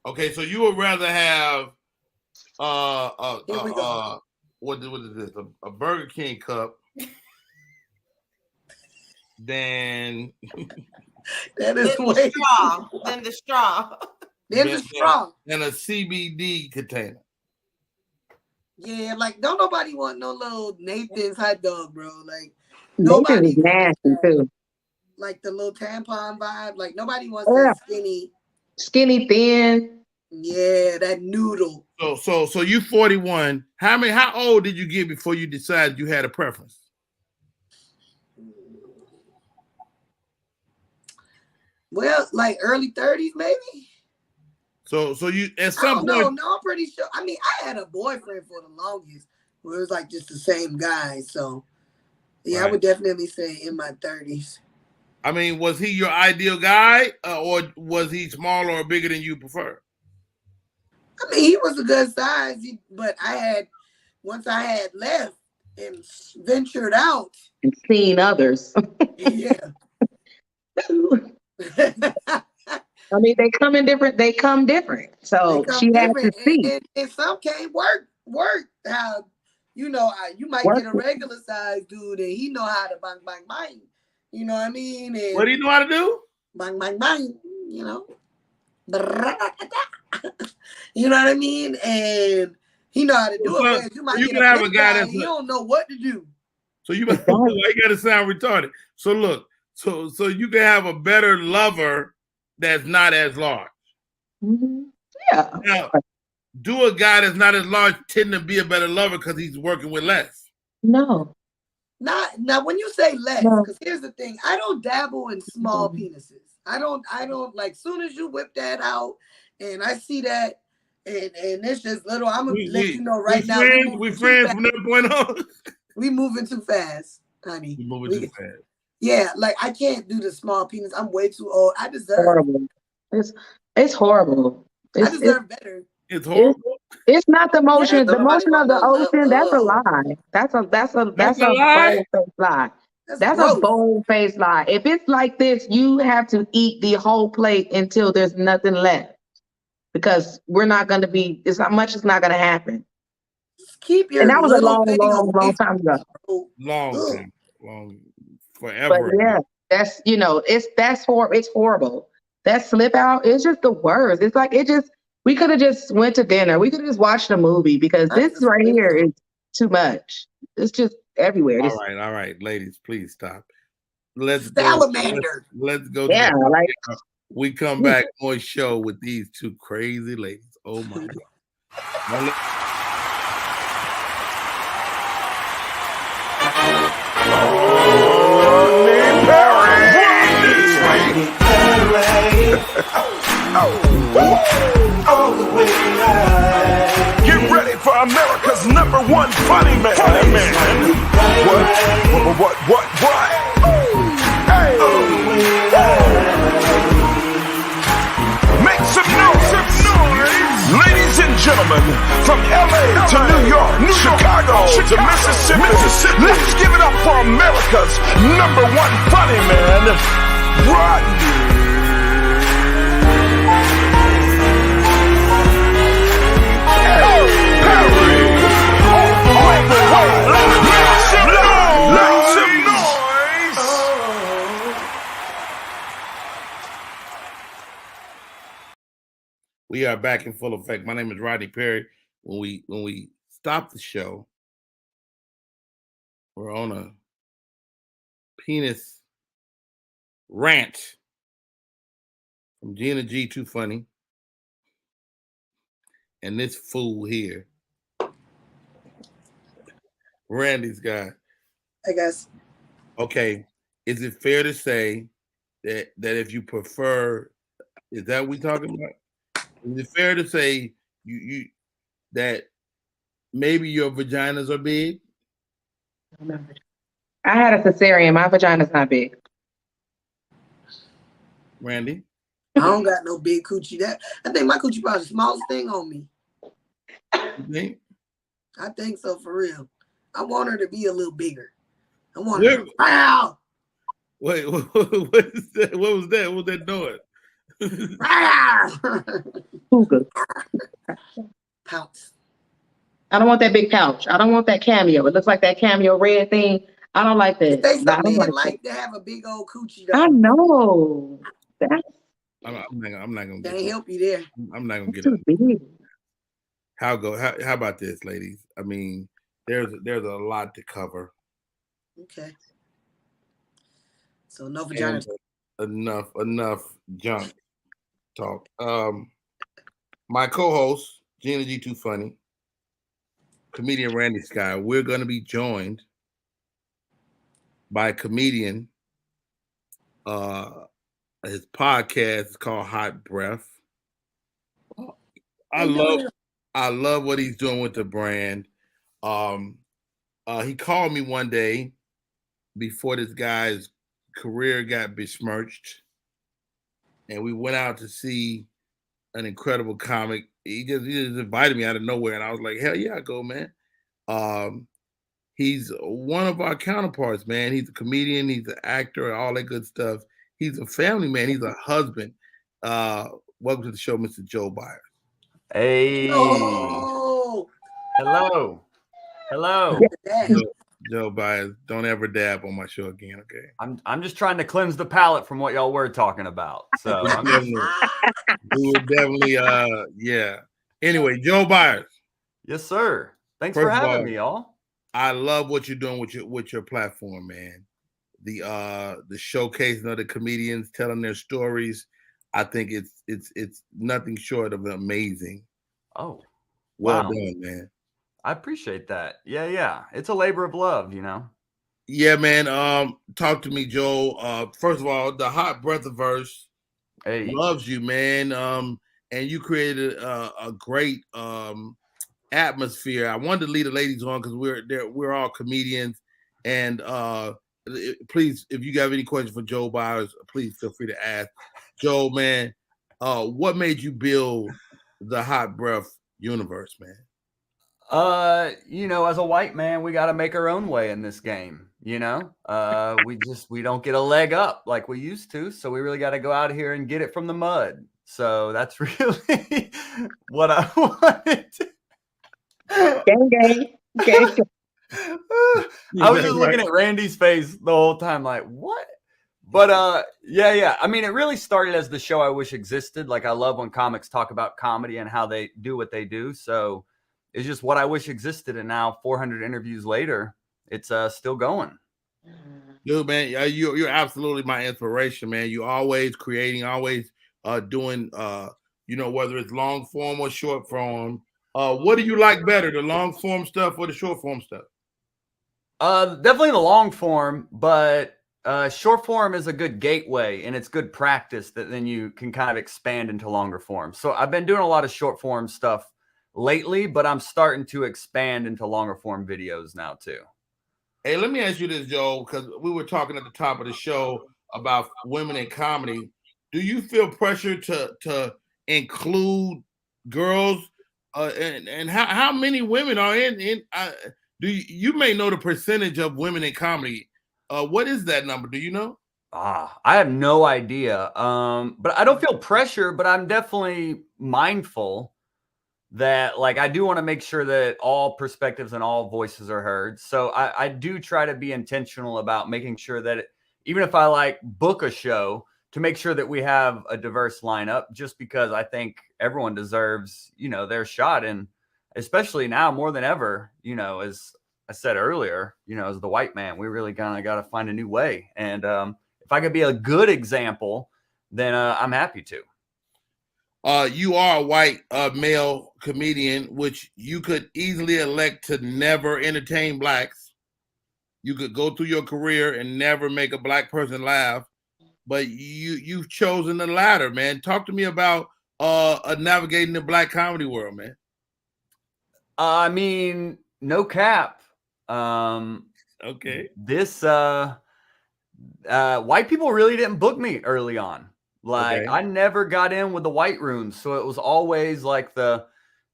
Okay, so you would rather have what is this? A Burger King cup than that is the straw. Then the straw. Then the straw. And a CBD container. Yeah, like don't nobody want no little Nathan's hot dog, bro. Like nobody nasty too. Like the little tampon vibe. Like nobody wants that skinny thin. Yeah, that noodle. So you 41. How old did you get before you decided you had a preference? Well, like early 30s, maybe. So you at some point. No, I'm pretty sure. I mean, I had a boyfriend for the longest where it was like just the same guy. So yeah, right. I would definitely say in my 30s. I mean, was he your ideal guy, or was he smaller or bigger than you prefer? I mean, he was a good size, but once I had left and ventured out and seen others. Yeah. I mean, they come different. So she had to see. And some can't work how, you might get a regular size dude and he know how to bang, bang, bang. You know what I mean? And what do you know how to do? Bang, bang, bang, You know what I mean? And He know how to do it. You might get have a guy that he don't know what to do. So you got to sound retarded. So look, so you can have a better lover that's not as large. Mm-hmm. Yeah. Now, do a guy that's not as large tend to be a better lover because he's working with less? No. Not now. When you say less, because here's the thing: I don't dabble in small penises. I don't like. Soon as you whip that out, and I see that, and it's just little. I'm gonna let you know right now. We friends from that point on. We moving too fast, honey. We moving too fast. Yeah, like I can't do the small penis. I'm way too old. I deserve. Horrible. It's horrible. I deserve better. It's horrible. It's not the motion. The motion of the ocean. That's a lie. That's a bold-faced lie. That's a bold-faced lie. If it's like this, you have to eat the whole plate until there's nothing left, because we're not going to be. It's not much. It's not going to happen. Just keep your. And that was a long time ago. Long, forever. But yeah, that's that's horrible. It's horrible. That slip out is just the worst. It's like we could have just went to dinner. We could have just watched a movie, because this right here is too much. It's just everywhere. All right, ladies, please stop. Let's salamander. Let's go. Yeah, we come back on show with these two crazy ladies. Oh my God. Get ready for America's #1 funny man. What? Hey. Make some noise. Ladies and gentlemen, from LA to New York, Chicago to Mississippi, let's give it up for America's #1 funny man, Rodney. We are back in full effect. My name is Rodney Perry. When we stop the show, we're on a penis rant from Gina G, Too Funny, and this fool here, Randy's guy. I guess. Okay, is it fair to say that if you prefer, is that what we talking about? Is it fair to say you that maybe your vaginas are big? I had a cesarean. My vagina's not big. Randy? I don't got no big coochie. I think my coochie probably the smallest thing on me. You think? I think so, for real. I want her to be a little bigger. I want her to wow. Wait, what is that? What was that? What was that noise? Pounce. I don't want that big pouch. I don't want that cameo. It looks like that cameo red thing. I don't like that. They like to have a big old coochie though. I know. I'm not gonna. They help you there. I'm not gonna get it. Big. How about this, ladies? I mean, there's a lot to cover. Okay. So no vagina. Enough junk talk. My co-host, Gina G, Too Funny, comedian Randy Sky. We're going to be joined by a comedian. His podcast is called Hot Breath. I love what he's doing with the brand. He called me one day before this guy's career got besmirched, and we went out to see an incredible comic. He just invited me out of nowhere, and I was like, hell yeah, I go, man. He's one of our counterparts, man. He's a comedian, he's an actor, all that good stuff. He's a family man, he's a husband. Welcome to the show, Mr. Joe Byers. Hey. Oh. Hello. Joe Byers, don't ever dab on my show again, okay? I'm just trying to cleanse the palate from what y'all were talking about. So we were definitely yeah. Anyway, Joe Byers. Yes, sir. Thanks First for of having all, me, y'all. I love what you're doing with your platform, man. The showcasing of the comedians telling their stories. I think it's nothing short of amazing. Oh, well wow. done, man. I appreciate that. Yeah. It's a labor of love, you know. Yeah, man. Talk to me, Joel. First of all, the Hot Breathiverse loves you, man. And you created a great atmosphere. I wanted to lead the ladies on because we're all comedians. And please, if you have any questions for Joe Byers, please feel free to ask. Joe, man, what made you build the Hot Breath universe, man? You know, as a white man, we got to make our own way in this game. You know, we don't get a leg up like we used to. So we really got to go out here and get it from the mud. So that's really what I wanted. Gang. I was just looking at Randy's face the whole time, like, what? But yeah. I mean, it really started as the show I wish existed. Like, I love when comics talk about comedy and how they do what they do. So it's just what I wish existed. And now 400 interviews later, it's still going. Dude, man, you're absolutely my inspiration, man. You always creating, always doing, you know, whether it's long form or short form. What do you like better, the long form stuff or the short form stuff? Definitely the long form, but short form is a good gateway and it's good practice that then you can kind of expand into longer form. So I've been doing a lot of short form stuff lately, but I'm starting to expand into longer form videos now too. Hey, let me ask you this, Joe, because we were talking at the top of the show about women in comedy. Do you feel pressure to include girls? And how many women are in you may know the percentage of women in comedy. What is that number? Do you know? I have no idea. But I don't feel pressure, but I'm definitely mindful that, like, I do want to make sure that all perspectives and all voices are heard. So I do try to be intentional about making sure that even if I like book a show, to make sure that we have a diverse lineup, just because I think everyone deserves, you know, their shot. And especially now more than ever, you know, as I said earlier, you know, as the white man, we really kind of got to find a new way. And if I could be a good example, then I'm happy to. You are a white male comedian, which you could easily elect to never entertain blacks. You could go through your career and never make a black person laugh, but you've chosen the latter, man. Talk to me about navigating the black comedy world, man. I mean, no cap. Okay. This white people really didn't book me early on. Like, I never got in with the white rooms, so it was always like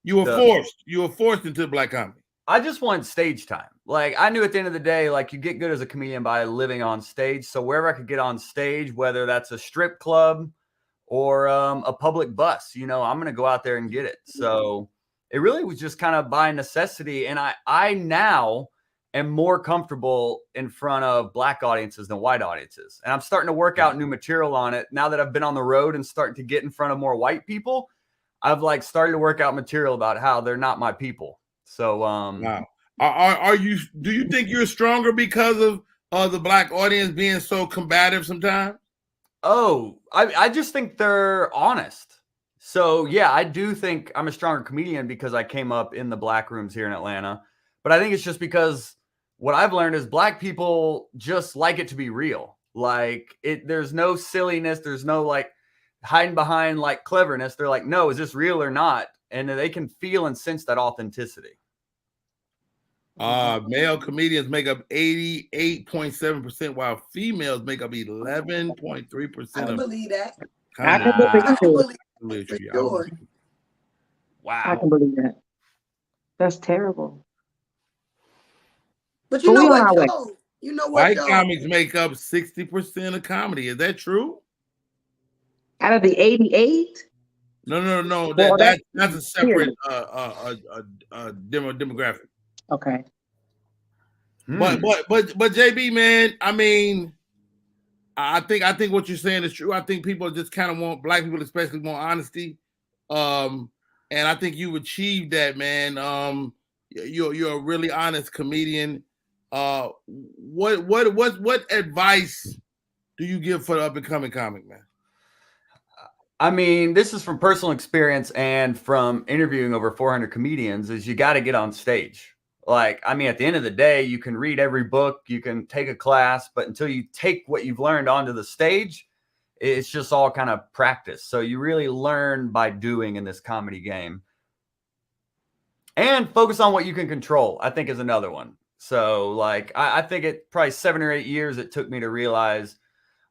you were forced into black comedy. I just wanted stage time. Like, I knew at the end of the day, like, you get good as a comedian by living on stage. So wherever I could get on stage, whether that's a strip club or a public bus, you know, I'm going to go out there and get it. So it really was just kind of by necessity. And I now am more comfortable in front of black audiences than white audiences. And I'm starting to work out new material on it. Now that I've been on the road and starting to get in front of more white people, I've like started to work out material about how they're not my people. So, wow. Do you think you're stronger because of the black audience being so combative sometimes? Oh, I just think they're honest. So yeah, I do think I'm a stronger comedian because I came up in the black rooms here in Atlanta. But I think it's just because what I've learned is black people just like it to be real. Like, there's no silliness. There's no like hiding behind like cleverness. They're like, no, is this real or not? And they can feel and sense that authenticity. Male comedians make up 88.7%, while females make up 11.3%. I can believe that. I can believe it. Wow. I can believe that. That's terrible. But you know what, Joe? You know what, white Joe? comics make up 60% of comedy. Is that true? Out of the 88? No. Well, That's a separate demographic. Okay. But JB, man, I mean, I think what you're saying is true. I think people just kind of want, black people especially, want honesty. and I think you've achieved that, man. You're a really honest comedian. What advice do you give for the up and coming comic, man? I mean, this is from personal experience and from interviewing over 400 comedians, is you got to get on stage. Like, I mean, at the end of the day, you can read every book, you can take a class, but until you take what you've learned onto the stage, it's just all kind of practice. So you really learn by doing in this comedy game. And focus on what you can control, I think, is another one. So, like, I think it probably 7 or 8 years it took me to realize,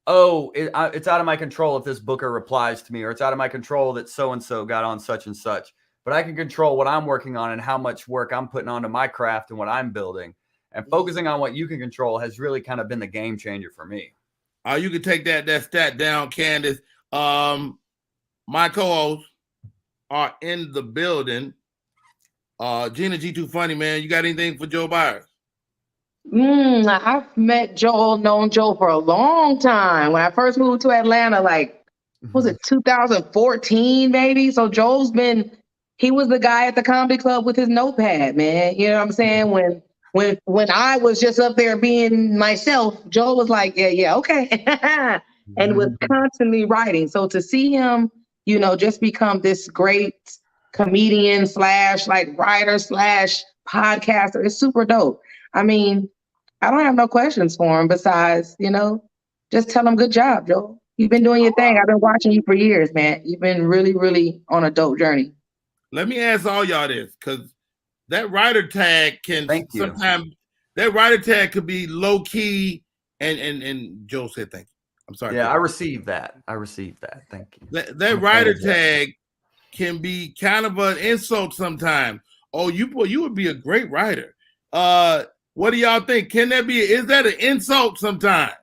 oh, it's out of my control if this booker replies to me, or it's out of my control that so-and-so got on such and such. But I can control what I'm working on and how much work I'm putting onto my craft and what I'm building. And focusing on what you can control has really kind of been the game changer for me. You can take that stat down, Candace. My co-hosts are in the building. Gina G2 Funny, man. You got anything for Joe Byers? I've met Joel, known Joel for a long time. When I first moved to Atlanta, like, was it 2014, maybe? So Joel's he was the guy at the comedy club with his notepad, man. You know what I'm saying? When I was just up there being myself, Joel was like, yeah, okay. And was constantly writing. So to see him, you know, just become this great comedian / like writer / podcaster, it's super dope. I mean, I don't have no questions for him besides, you know, just tell him good job, Joel. You've been doing your thing. I've been watching you for years, man. You've been really, really on a dope journey. Let me ask all y'all this, because that writer tag can sometimes could be low key, and Joe said thank you. I'm sorry. Yeah, I received that. Thank you. That writer tag can be kind of an insult sometimes. Oh, you would be a great writer. What do y'all think? Is that an insult sometimes?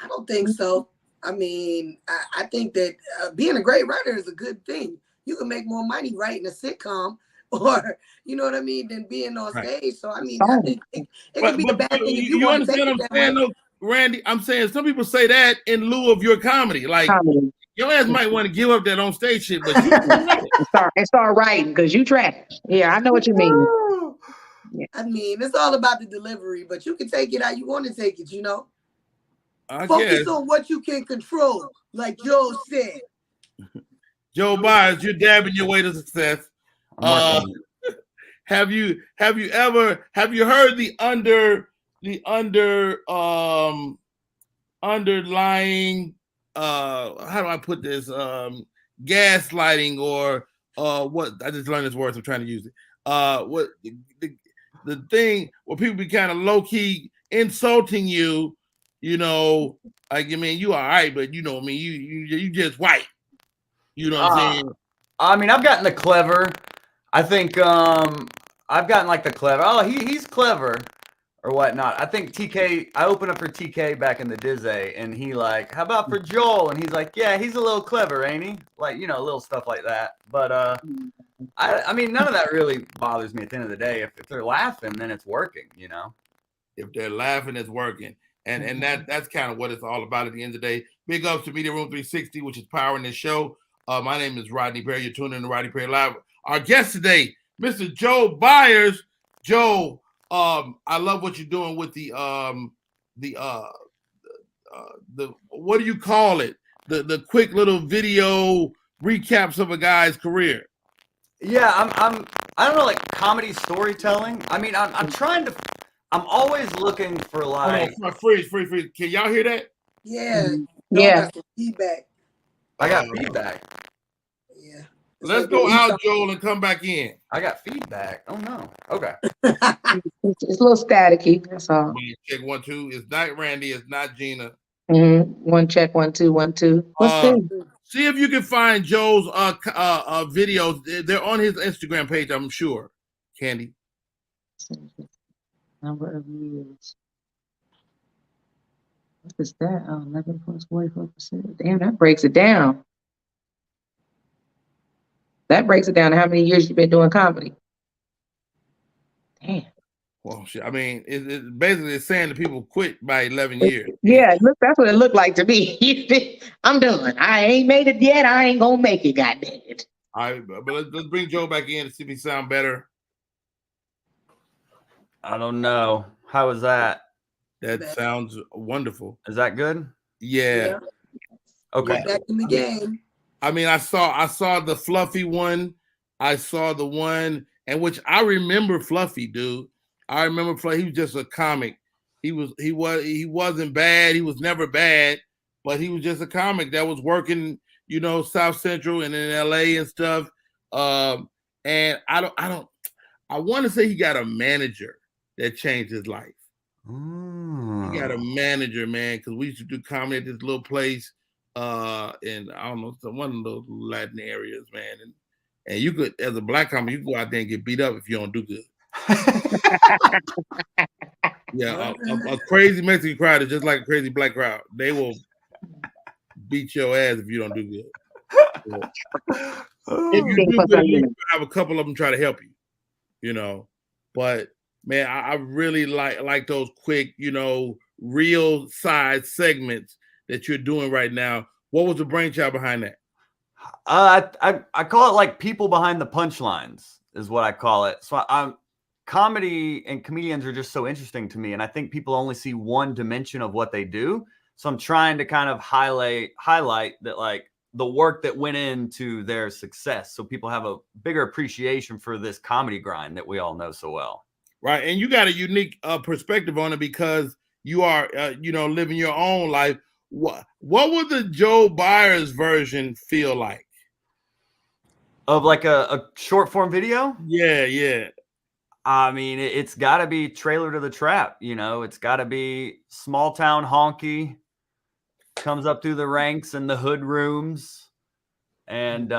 I don't think so. I mean, I think that being a great writer is a good thing. You can make more money writing a sitcom, or you know what I mean, than being on stage. So I mean, I think it can be the bad thing if you want to take it that way. Though, Randy, I'm saying some people say that in lieu of your comedy. Like, your ass might want to give up that on stage shit, but you start writing because you trash. Yeah, I know what you mean. Yeah. I mean, it's all about the delivery, but you can take it how you want to take it, you know. Focus on what you can control, like Joe said. Joe Byers, you're dabbing your way to success. Have you heard the underlying how do I put this, gaslighting, or what? I just learned this word, so I'm trying to use it. What the thing where people be kind of low key insulting you, you know, like, I mean, you all right, but you know, I mean, you just white. You know what I'm saying? I mean, I've gotten the clever. I think I've gotten like the clever. Oh, he's clever or whatnot. I think TK, I opened up for TK back in the Dizzy, and he like, how about for Joel? And he's like, yeah, he's a little clever, ain't he? Like, you know, little stuff like that. But I mean, none of that really bothers me at the end of the day. If they're laughing, then it's working, you know? If they're laughing, it's working. And that's kind of what it's all about at the end of the day. Big ups to Media Room 360, which is powering this show. My name is Rodney Perry. You're tuning in to Rodney Perry Live. Our guest today, Mr. Joe Byers. Joe, I love what you're doing with the what do you call it? The quick little video recaps of a guy's career. Yeah, I don't know, like comedy storytelling. I mean, I'm always looking for like. Freeze. Can y'all hear that? Yeah. Yeah. Feedback. I got feedback. Yeah. Let's go out, Joel, and come back in. I got feedback. Oh no. Okay. It's a little staticky. That's all. Check 1 2. It's not Randy. It's not Gina. One check 1 2 1 2. What's this? See if you can find Joe's videos. They're on his Instagram page, I'm sure. Candy. Number of views. What is that? 11 plus 44%. Damn, that breaks it down. That breaks it down to how many years you've been doing comedy. Damn. Well, I mean, it's basically saying that people quit by 11 years. Yeah, look, that's what it looked like to me. I'm done. I ain't made it yet. I ain't gonna make it. Goddamn it. All right, but let's bring Joe back in to see if he sound better. I don't know. How is that? That sounds wonderful. Is that good? Yeah. Okay. Back in the game. I mean, I saw the Fluffy one. I saw the one, and which I remember Fluffy, dude. I remember Fluffy. He was just a comic. He wasn't bad. He was never bad, but he was just a comic that was working, South Central and in LA and stuff. And I want to say he got a manager that changed his life. He got a manager, man, because we used to do comedy at this little place in, I don't know, one of those Latin areas, man. And you could, as a black comic, you can go out there and get beat up if you don't do good. Yeah, a crazy Mexican crowd is just like a crazy black crowd. They will beat your ass if you don't do good. If you do good, you have a couple of them try to help you, But man, I really like those quick, real size segments that you're doing right now. What was the brainchild behind that? I call it like people behind the punchlines is what I call it. So comedy and comedians are just so interesting to me. And I think people only see one dimension of what they do. So I'm trying to kind of highlight that, like, the work that went into their success. So people have a bigger appreciation for this comedy grind that we all know so well. Right. And you got a unique perspective on it because you are, living your own life. What would the Joe Byers version feel like? Of like a short form video? Yeah. I mean, it's got to be Trailer to the Trap. It's got to be small town honky, comes up through the ranks in the hood rooms and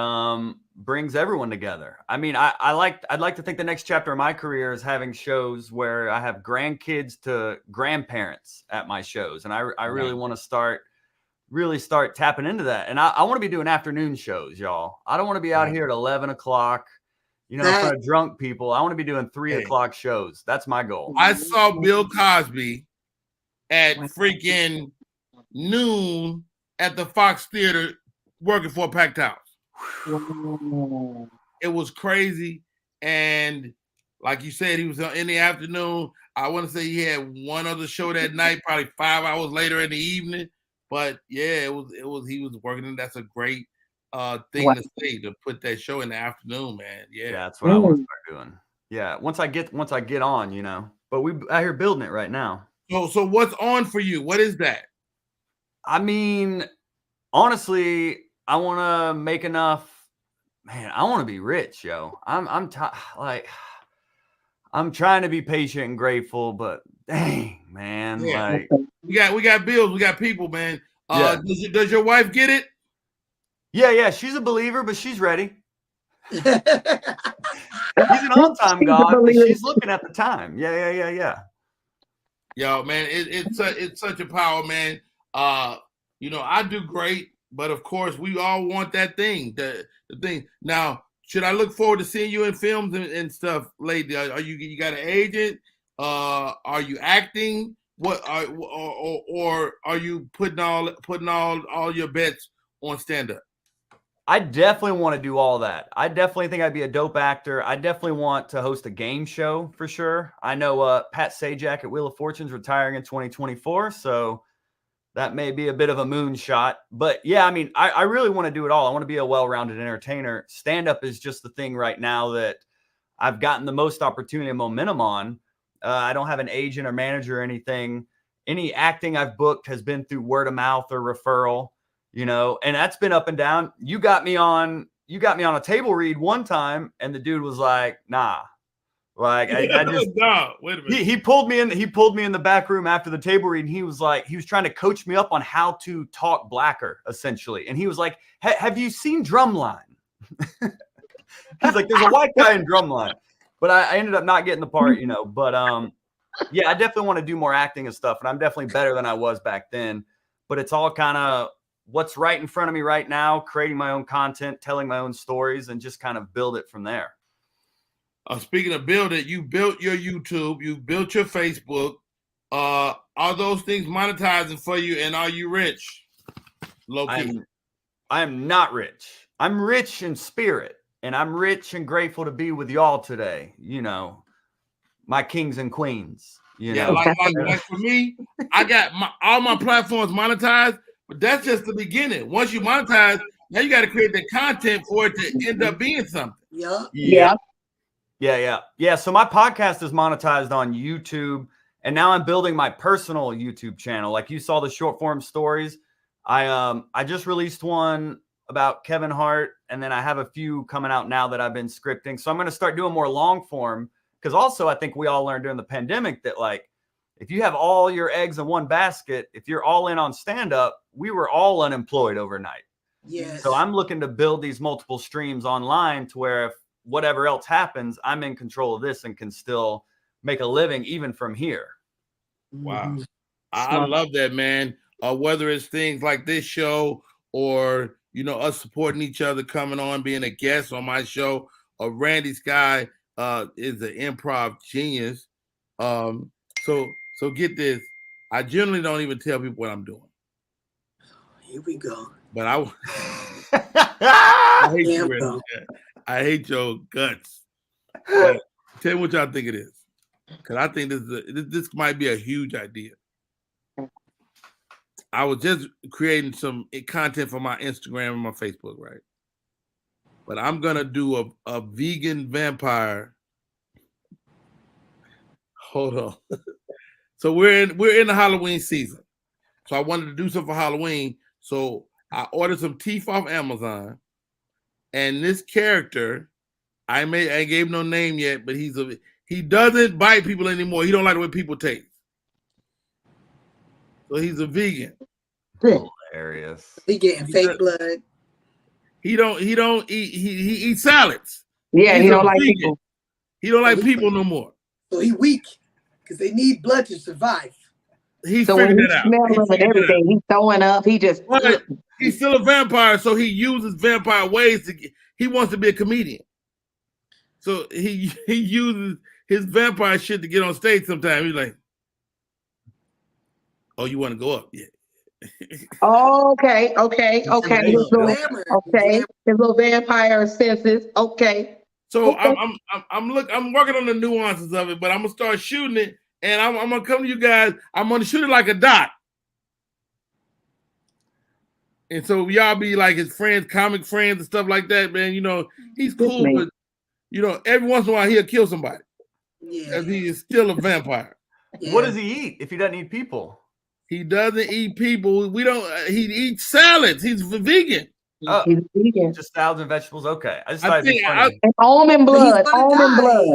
brings everyone together. I mean, I'd like to think the next chapter of my career is having shows where I have grandkids to grandparents at my shows. And I really want to start tapping into that. And I want to be doing afternoon shows, y'all. I don't want to be out here at 11 o'clock, in front of drunk people. I want to be doing 3 o'clock shows. That's my goal. I saw Bill Cosby at freaking noon at the Fox Theater working for a packed house. It was crazy. And like you said, he was in the afternoon. I want to say he had one other show that night, probably 5 hours later in the evening. But yeah, it was he was working, and that's a great thing to say, to put that show in the afternoon, man. Yeah, that's what I want to start doing. Yeah, once I get on, But we out here building it right now. So what's on for you? What is that? I mean, honestly, I want to make enough. Man, I want to be rich, yo. I'm trying to be patient and grateful, but dang, man, like we got bills, we got people, man. Does your wife get it? Yeah, she's a believer, but she's ready. He's an on-time God, but she's looking at the time. Yeah. Yo, man, it's such a power, man. I do great, but of course, we all want that thing. The thing. Now, should I look forward to seeing you in films and stuff lately? Are you got an agent? Are you acting? What or are you putting all your bets on stand-up? I definitely want to do all that. I definitely think I'd be a dope actor. I definitely want to host a game show for sure. I know Pat Sajak at Wheel of Fortune's retiring in 2024, so that may be a bit of a moonshot. But yeah, I mean, I really want to do it all. I want to be a well-rounded entertainer. Stand-up is just the thing right now that I've gotten the most opportunity and momentum on. I don't have an agent or manager or anything. Any acting I've booked has been through word of mouth or referral. And that's been up and down. You got me on a table read one time, and the dude was like, nah. Like I just no, wait a minute. He pulled me in the back room after the table read, and he was trying to coach me up on how to talk blacker, essentially. And he was like, have you seen Drumline? He's like, there's a white guy in Drumline. But I ended up not getting the part, But yeah, I definitely want to do more acting and stuff, and I'm definitely better than I was back then. But it's all kind of what's right in front of me right now, creating my own content, telling my own stories, and just kind of build it from there. Speaking of build it, you built your YouTube, you built your Facebook. Are those things monetizing for you, and are you rich? Low key. I am not rich. I'm rich in spirit. and I'm rich and grateful to be with y'all today. You know, my kings and queens. You know, like for me, I got all my platforms monetized, but that's just the beginning. Once you monetize, now you got to create the content for it to end up being something. Yeah. So my podcast is monetized on YouTube, and now I'm building my personal YouTube channel. Like you saw the short form stories. I just released one about Kevin Hart, and then I have a few coming out now that I've been scripting. So I'm going to start doing more long form, because also I think we all learned during the pandemic that, like, if you have all your eggs in one basket, if you're all in on stand-up, we were all unemployed overnight. Yes. So I'm looking to build these multiple streams online to where if whatever else happens, I'm in control of this and can still make a living even from here. Wow. I love that, man. Whether it's things like this show or, you know, us supporting each other, coming on, being a guest on my show. Randy Sky is an improv genius. So get this. I generally don't even tell people what I'm doing. Here we go. But I hate you, Randy. I hate your guts. But tell me what y'all think it is. Because I think this might be a huge idea. I was just creating some content for my Instagram and my Facebook, right? But I'm gonna do a vegan vampire. Hold on. So we're in the Halloween season. So I wanted to do something for Halloween. So I ordered some teeth off Amazon. And this character, I gave no name yet, but he doesn't bite people anymore. He don't like the way people taste. So he's a vegan. Hilarious. He getting fake blood. He don't eat. He eats salads. Yeah, he don't like people. He don't like people no more. So he weak because they need blood to survive. He figured it out. He everything. He's throwing up. He just. But he's still a vampire, so he uses vampire ways to. He wants to be a comedian. So he uses his vampire shit to get on stage sometimes. He's like, "Oh, you want to go up? Yeah." Okay. His little vampire senses. Okay. So I'm working on the nuances of it, but I'm gonna start shooting it, and I'm gonna come to you guys. I'm gonna shoot it like a dot, and so y'all be like his friends, comic friends, and stuff like that. Man, you know he's cool, but you know every once in a while he'll kill somebody. Yeah, he is still a vampire. Yeah. What does he eat if he doesn't eat people? He doesn't eat people. We don't. He eats salads. He's vegan. He's vegan. Just salads and vegetables. Okay. I just thought it'd be funny. And almond blood. Almond blood.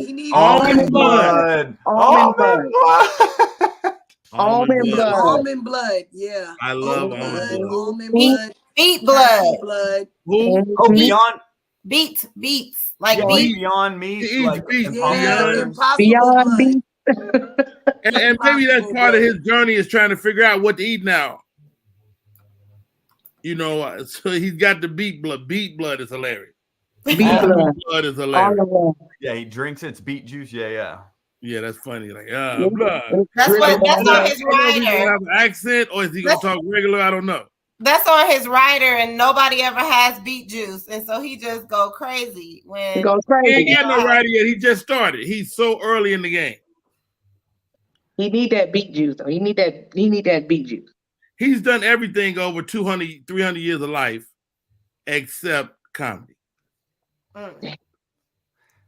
Almond blood. Yeah. I love almond blood. Beet blood. Who? Oh, beyond beets. Like beyond meat. He eats beets. Beyond beets. And maybe that's part of his journey is trying to figure out what to eat now. You know, so he's got the beet blood. Beet blood is hilarious. Beet blood is hilarious. Yeah, he drinks its beet juice. Yeah, that's funny. Like, blood. That's on his rider. Is he gonna have an accent or is he gonna talk regular? I don't know. That's on his rider, and nobody ever has beet juice, and so he just go crazy when he goes crazy. He ain't got no rider yet. He just started. He's so early in the game. He need that beet juice, though. He need that beet juice. He's done everything over 200, 300 years of life except comedy.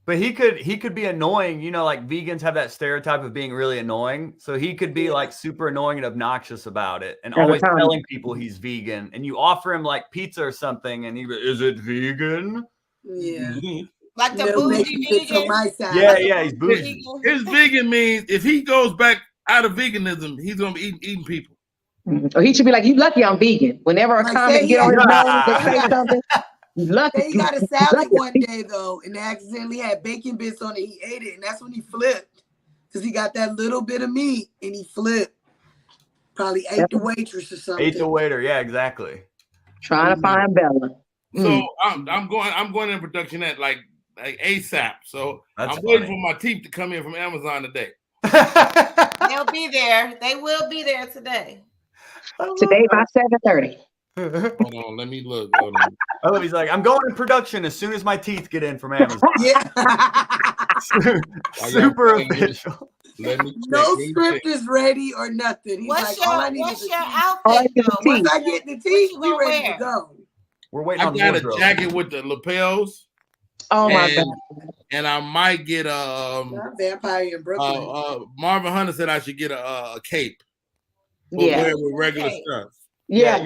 But he could be annoying. You know, like vegans have that stereotype of being really annoying. So he could be like super annoying and obnoxious about it and always telling people he's vegan. And you offer him like pizza or something and is it vegan? Yeah. Like the bougie vegan. Yeah, he's bougie. His vegan means if he goes back out of veganism, he's gonna be eating people. Or he should be like, "You lucky I'm vegan." Whenever a comic get on his nose to say something, you lucky. He got a salad one day though, and accidentally had bacon bits on it. He ate it, and that's when he flipped because he got that little bit of meat, and he flipped. Probably ate the waitress or something. Ate the waiter, yeah, exactly. Trying to find Bella. So I'm going in production at like ASAP. So that's I'm waiting for my teeth to come in from Amazon today. They'll be there. They will be there today. Today by 7:30. Hold on, let me look. Hold on. I love. He's like, I'm going in production as soon as my teeth get in from Amazon. Yeah. Super official. Let me check. No script is ready or nothing. He's What's like, all I need is your a teeth. outfit though? Once I get the teeth, we ready to go. We're waiting on I got wardrobe. a jacket with the lapels. Oh my God. And I might get Vampire in Brooklyn. Marvin Hunter said I should get a cape. Yeah. Wear with regular stuff. Yeah,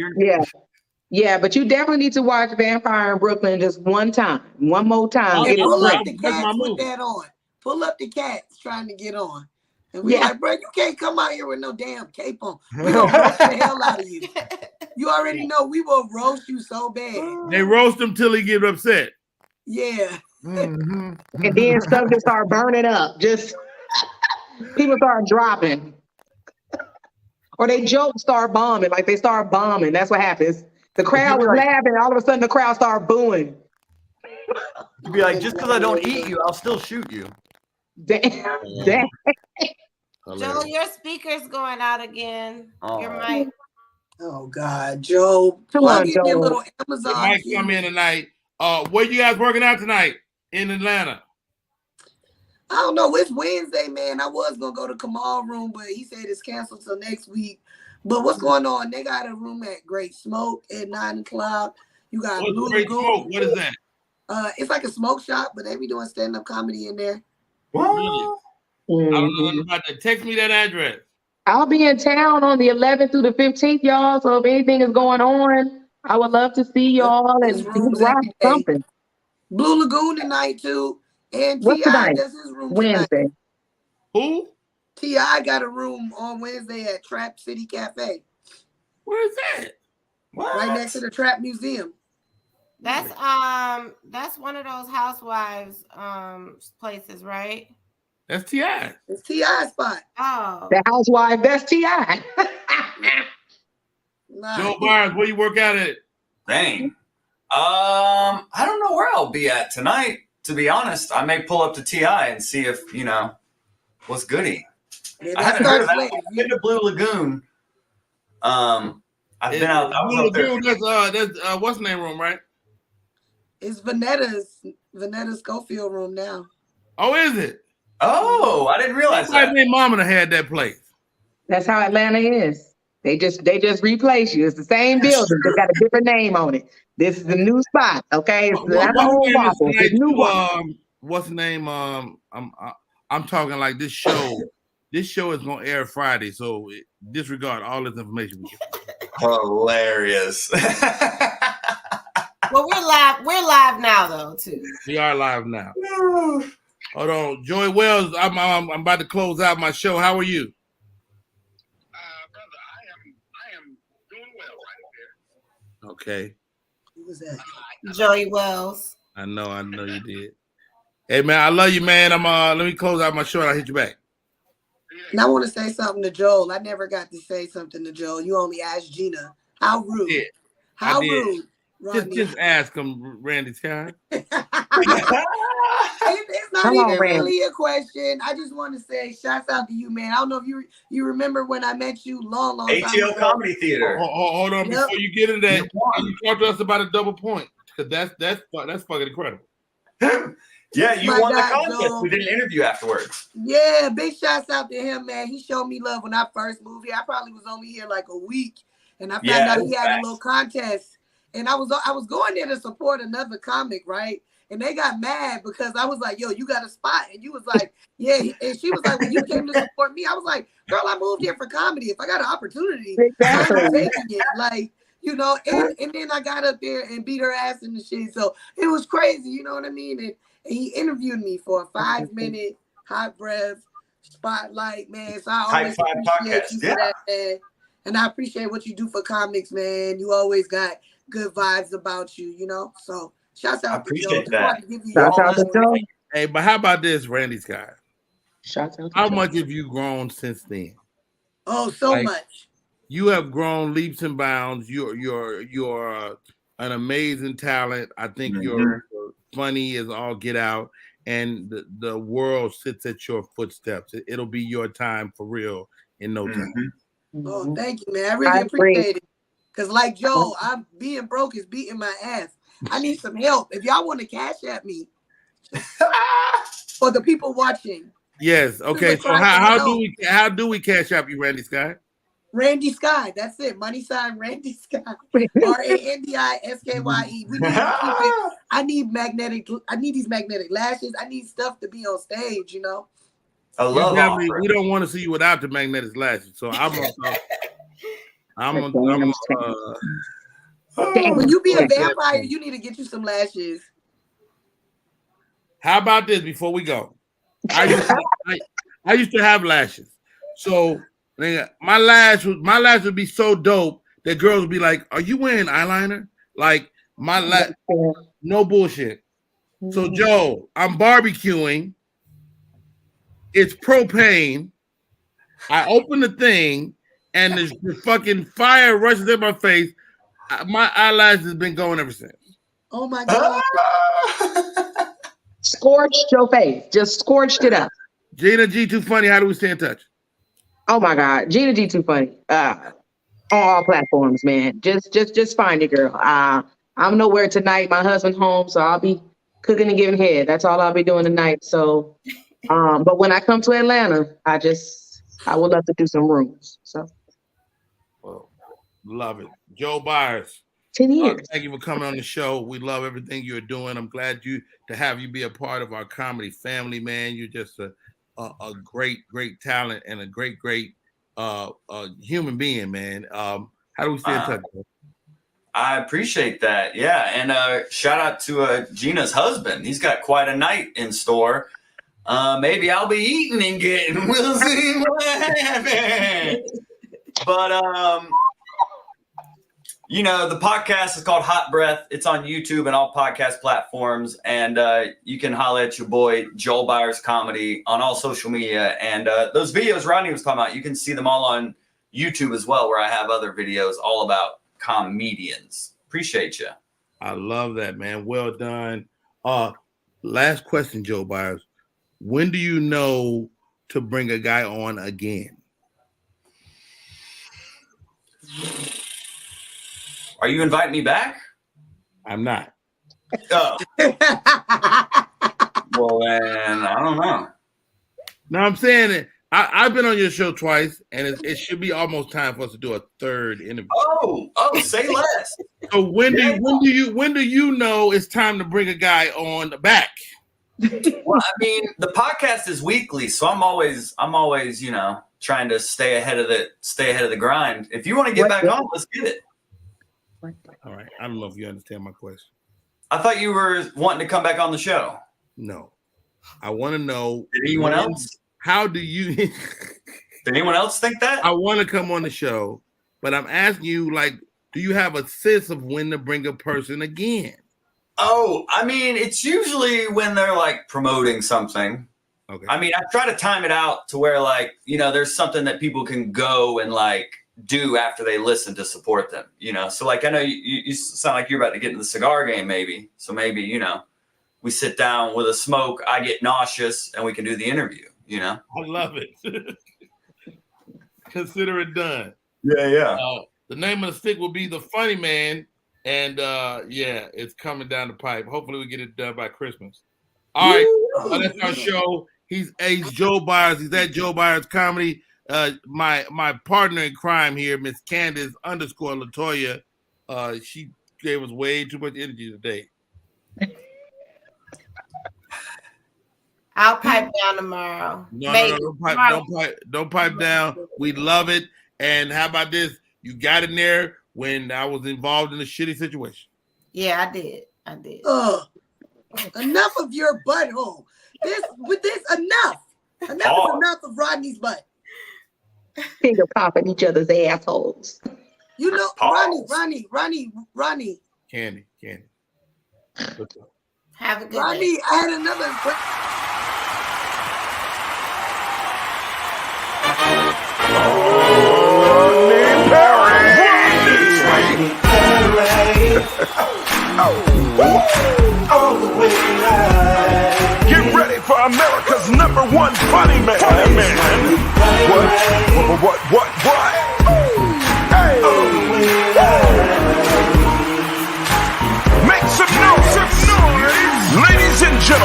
but you definitely need to watch Vampire in Brooklyn just one more time. And Get pull it up the cats with that on. Pull up the cats trying to get on. And we like, bro, you can't come out here with no damn cape on. We gonna roast the hell out of you. You already know we will roast you so bad. They roast him till he get upset. Yeah. And then stuff just start burning up. Just people start dropping. Or they jokes start bombing, like they start bombing. That's what happens. The crowd was laughing, all of a sudden the crowd started booing. You'd be like, just because I don't eat you, I'll still shoot you. Damn. Joe, your speaker's going out again. Your mic. Oh God, Joe. Plug in your little Amazon. It might come in tonight. Where you guys working out tonight in Atlanta? I don't know. It's Wednesday, man. I was gonna go to Kamal room, but he said it's canceled till next week. But what's going on? They got a room at Great Smoke at 9 o'clock. You got Blue Great Lagoon. Smoke? What is that? It's like a smoke shop, but they be doing stand-up comedy in there. Really? I don't know nothing about that. Text me that address. I'll be in town on the 11th through the 15th, y'all. So if anything is going on, I would love to see y'all and rock something. Blue Lagoon tonight too. And What's T.I. does his room Wednesday. tonight. Who? T.I. got a room on Wednesday at Trap City Cafe. Where is that? What? Right next to the Trap Museum. That's one of those housewives places, right? That's T.I. It's T.I. spot. Oh. The housewife, that's T.I. Joe Byers, where you work out at? Dang. I don't know where I'll be at tonight. To be honest, I may pull up to TI and see if what's goody. I haven't heard of that. I've been to Blue Lagoon. I've been out. I was Blue up there. Lagoon, that's what's the name room, right? It's Vanetta's Schofield room now. Oh, is it? Oh, I didn't realize that. My mama had that place. That's how Atlanta is. They just replace you. It's the same building, just got a different name on it. This is the new spot, okay? It's not old waffle. It's new waffle. What's the name? I'm talking like this show. This show is gonna air Friday, so disregard all this information. Hilarious. Well, we're live now though too. We are live now. Hold on, Joy Wells. I'm about to close out my show. How are you? Brother, I am doing well right there. Okay. Who was that? Joey Wells. I know you did. Hey man, I love you, man. Let me close out my show and I'll hit you back. And I want to say something to Joel. I never got to say something to Joel. You only asked Gina. How rude. How rude. Just ask him, Randy Sky. It's not even really a question. I just want to say shouts out to you, man. I don't know if you remember when I met you long time ATL ago. Comedy Theater. Hold on, before you get into that, you talk to us about a double point because that's fucking incredible. Yeah, you My won the God, contest. Joel. We did an interview afterwards. Yeah, big shouts out to him, man. He showed me love when I first moved here. I probably was only here like a week, and I found out he had a little contest. And I was going there to support another comic, right? And they got mad because I was like, yo, you got a spot. And you was like, yeah. And she was like, well, you came to support me. I was like, girl, I moved here for comedy. If I got an opportunity, I'm taking it. Like, and then I got up there and beat her ass in the shit. So it was crazy, you know what I mean? And he interviewed me for a 5-minute hot breath spotlight, man. So I always appreciate you for that, man. And I appreciate what you do for comics, man. You always got good vibes about you, So shouts out to Joe. Shouts out to Joe. Hey, but how about this, Randy Scott? Shouts out to How Joe. much have you grown since then? Oh, so much. You have grown leaps and bounds. You're an amazing talent. I think you're funny as all get out, and the world sits at your footsteps. It'll be your time for real in no time. Oh, thank you, man. I really appreciate it. Because like Joe, I'm being broke is beating my ass. I need some help. If y'all want to cash at me, for the people watching. Yes. Okay. So how do we cash out you, Randy Sky? Randy Sky. That's it. Money sign Randy Sky. RANDISKYE. We need to keep it. I need these magnetic lashes. I need stuff to be on stage, you know. I love we don't want to see you without the magnetic lashes. So when you be a vampire, you need to get you some lashes. How about this before we go? I used to have lashes. So my lash would be so dope that girls would be like, "Are you wearing eyeliner?" Like no bullshit. So Joe, I'm barbecuing. It's propane. I open the thing, and the fucking fire rushes in my face. My eyelashes has been going ever since. Oh my God. Scorched your face. Just scorched it up. Gina G Too Funny. How do we stay in touch? Oh my God. Gina G Too Funny. On all platforms, man. Just find it, girl. I'm nowhere tonight. My husband's home, so I'll be cooking and giving head. That's all I'll be doing tonight. So but when I come to Atlanta, I would love to do some rooms. So well, love it. Joe Byers. 10 years. Thank you for coming on the show. We love everything you're doing. I'm glad to have you be a part of our comedy family, man. You're just a great talent and a great human being, man. How do we stay in touch? I appreciate that. Yeah, and shout out to Gina's husband. He's got quite a night in store. Maybe I'll be eating and getting. We'll see what happens. But you know, the podcast is called Hot Breath. It's on YouTube and all podcast platforms. And you can holler at your boy, Joel Byers Comedy, on all social media. And those videos Rodney was talking about, you can see them all on YouTube as well, where I have other videos all about comedians. Appreciate you. I love that, man. Well done. Last question, Joe Byers. When do you know to bring a guy on again? Are you inviting me back? I'm not. Oh. Well, then, I don't know. No, I'm saying it. I've been on your show twice, and it should be almost time for us to do a third interview. Oh, say less. So when do you know it's time to bring a guy on back? Well, I mean, the podcast is weekly, so I'm always, you know, trying to stay ahead of the grind. If you want to get back on, let's get it. All right. I don't know if you understand my question. I thought you were wanting to come back on the show. No. I want to know. Did anyone else? How do you? Did anyone else think that? I want to come on the show, but I'm asking you, like, do you have a sense of when to bring a person again? Oh, I mean, it's usually when they're like promoting something. Okay. I mean, I try to time it out to where, like, you know, there's something that people can go and like do after they listen to support them, you know? So like, I know you sound like you're about to get into the cigar game, maybe. So maybe, you know, we sit down with a smoke, I get nauseous, and we can do the interview, you know? I love it. Consider it done. Yeah. The name of the stick will be The Funny Man. And yeah, it's coming down the pipe. Hopefully we get it done by Christmas. All right. That's our show. He's Joe Byers. He's at Joe Byers Comedy. My partner in crime here, Miss Candace _Latoya. She gave us way too much energy today. I'll pipe down tomorrow. No, don't pipe down. We love it. And how about this? You got in there when I was involved in a shitty situation. Yeah, I did. Enough of your butthole. Enough. Enough is enough of Rodney's butt. Finger popping each other's assholes. You know, Rodney. Candy. Have a good Rodney, day. I had another Get ready for America's #1 funny man. What? Hey.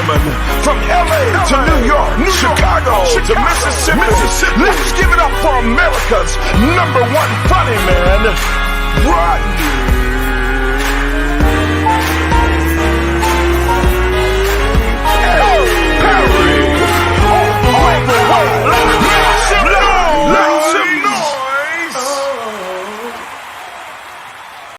gentlemen, from LA to New York, Chicago to Mississippi, let's give it up for America's #1 funny man, Rodney.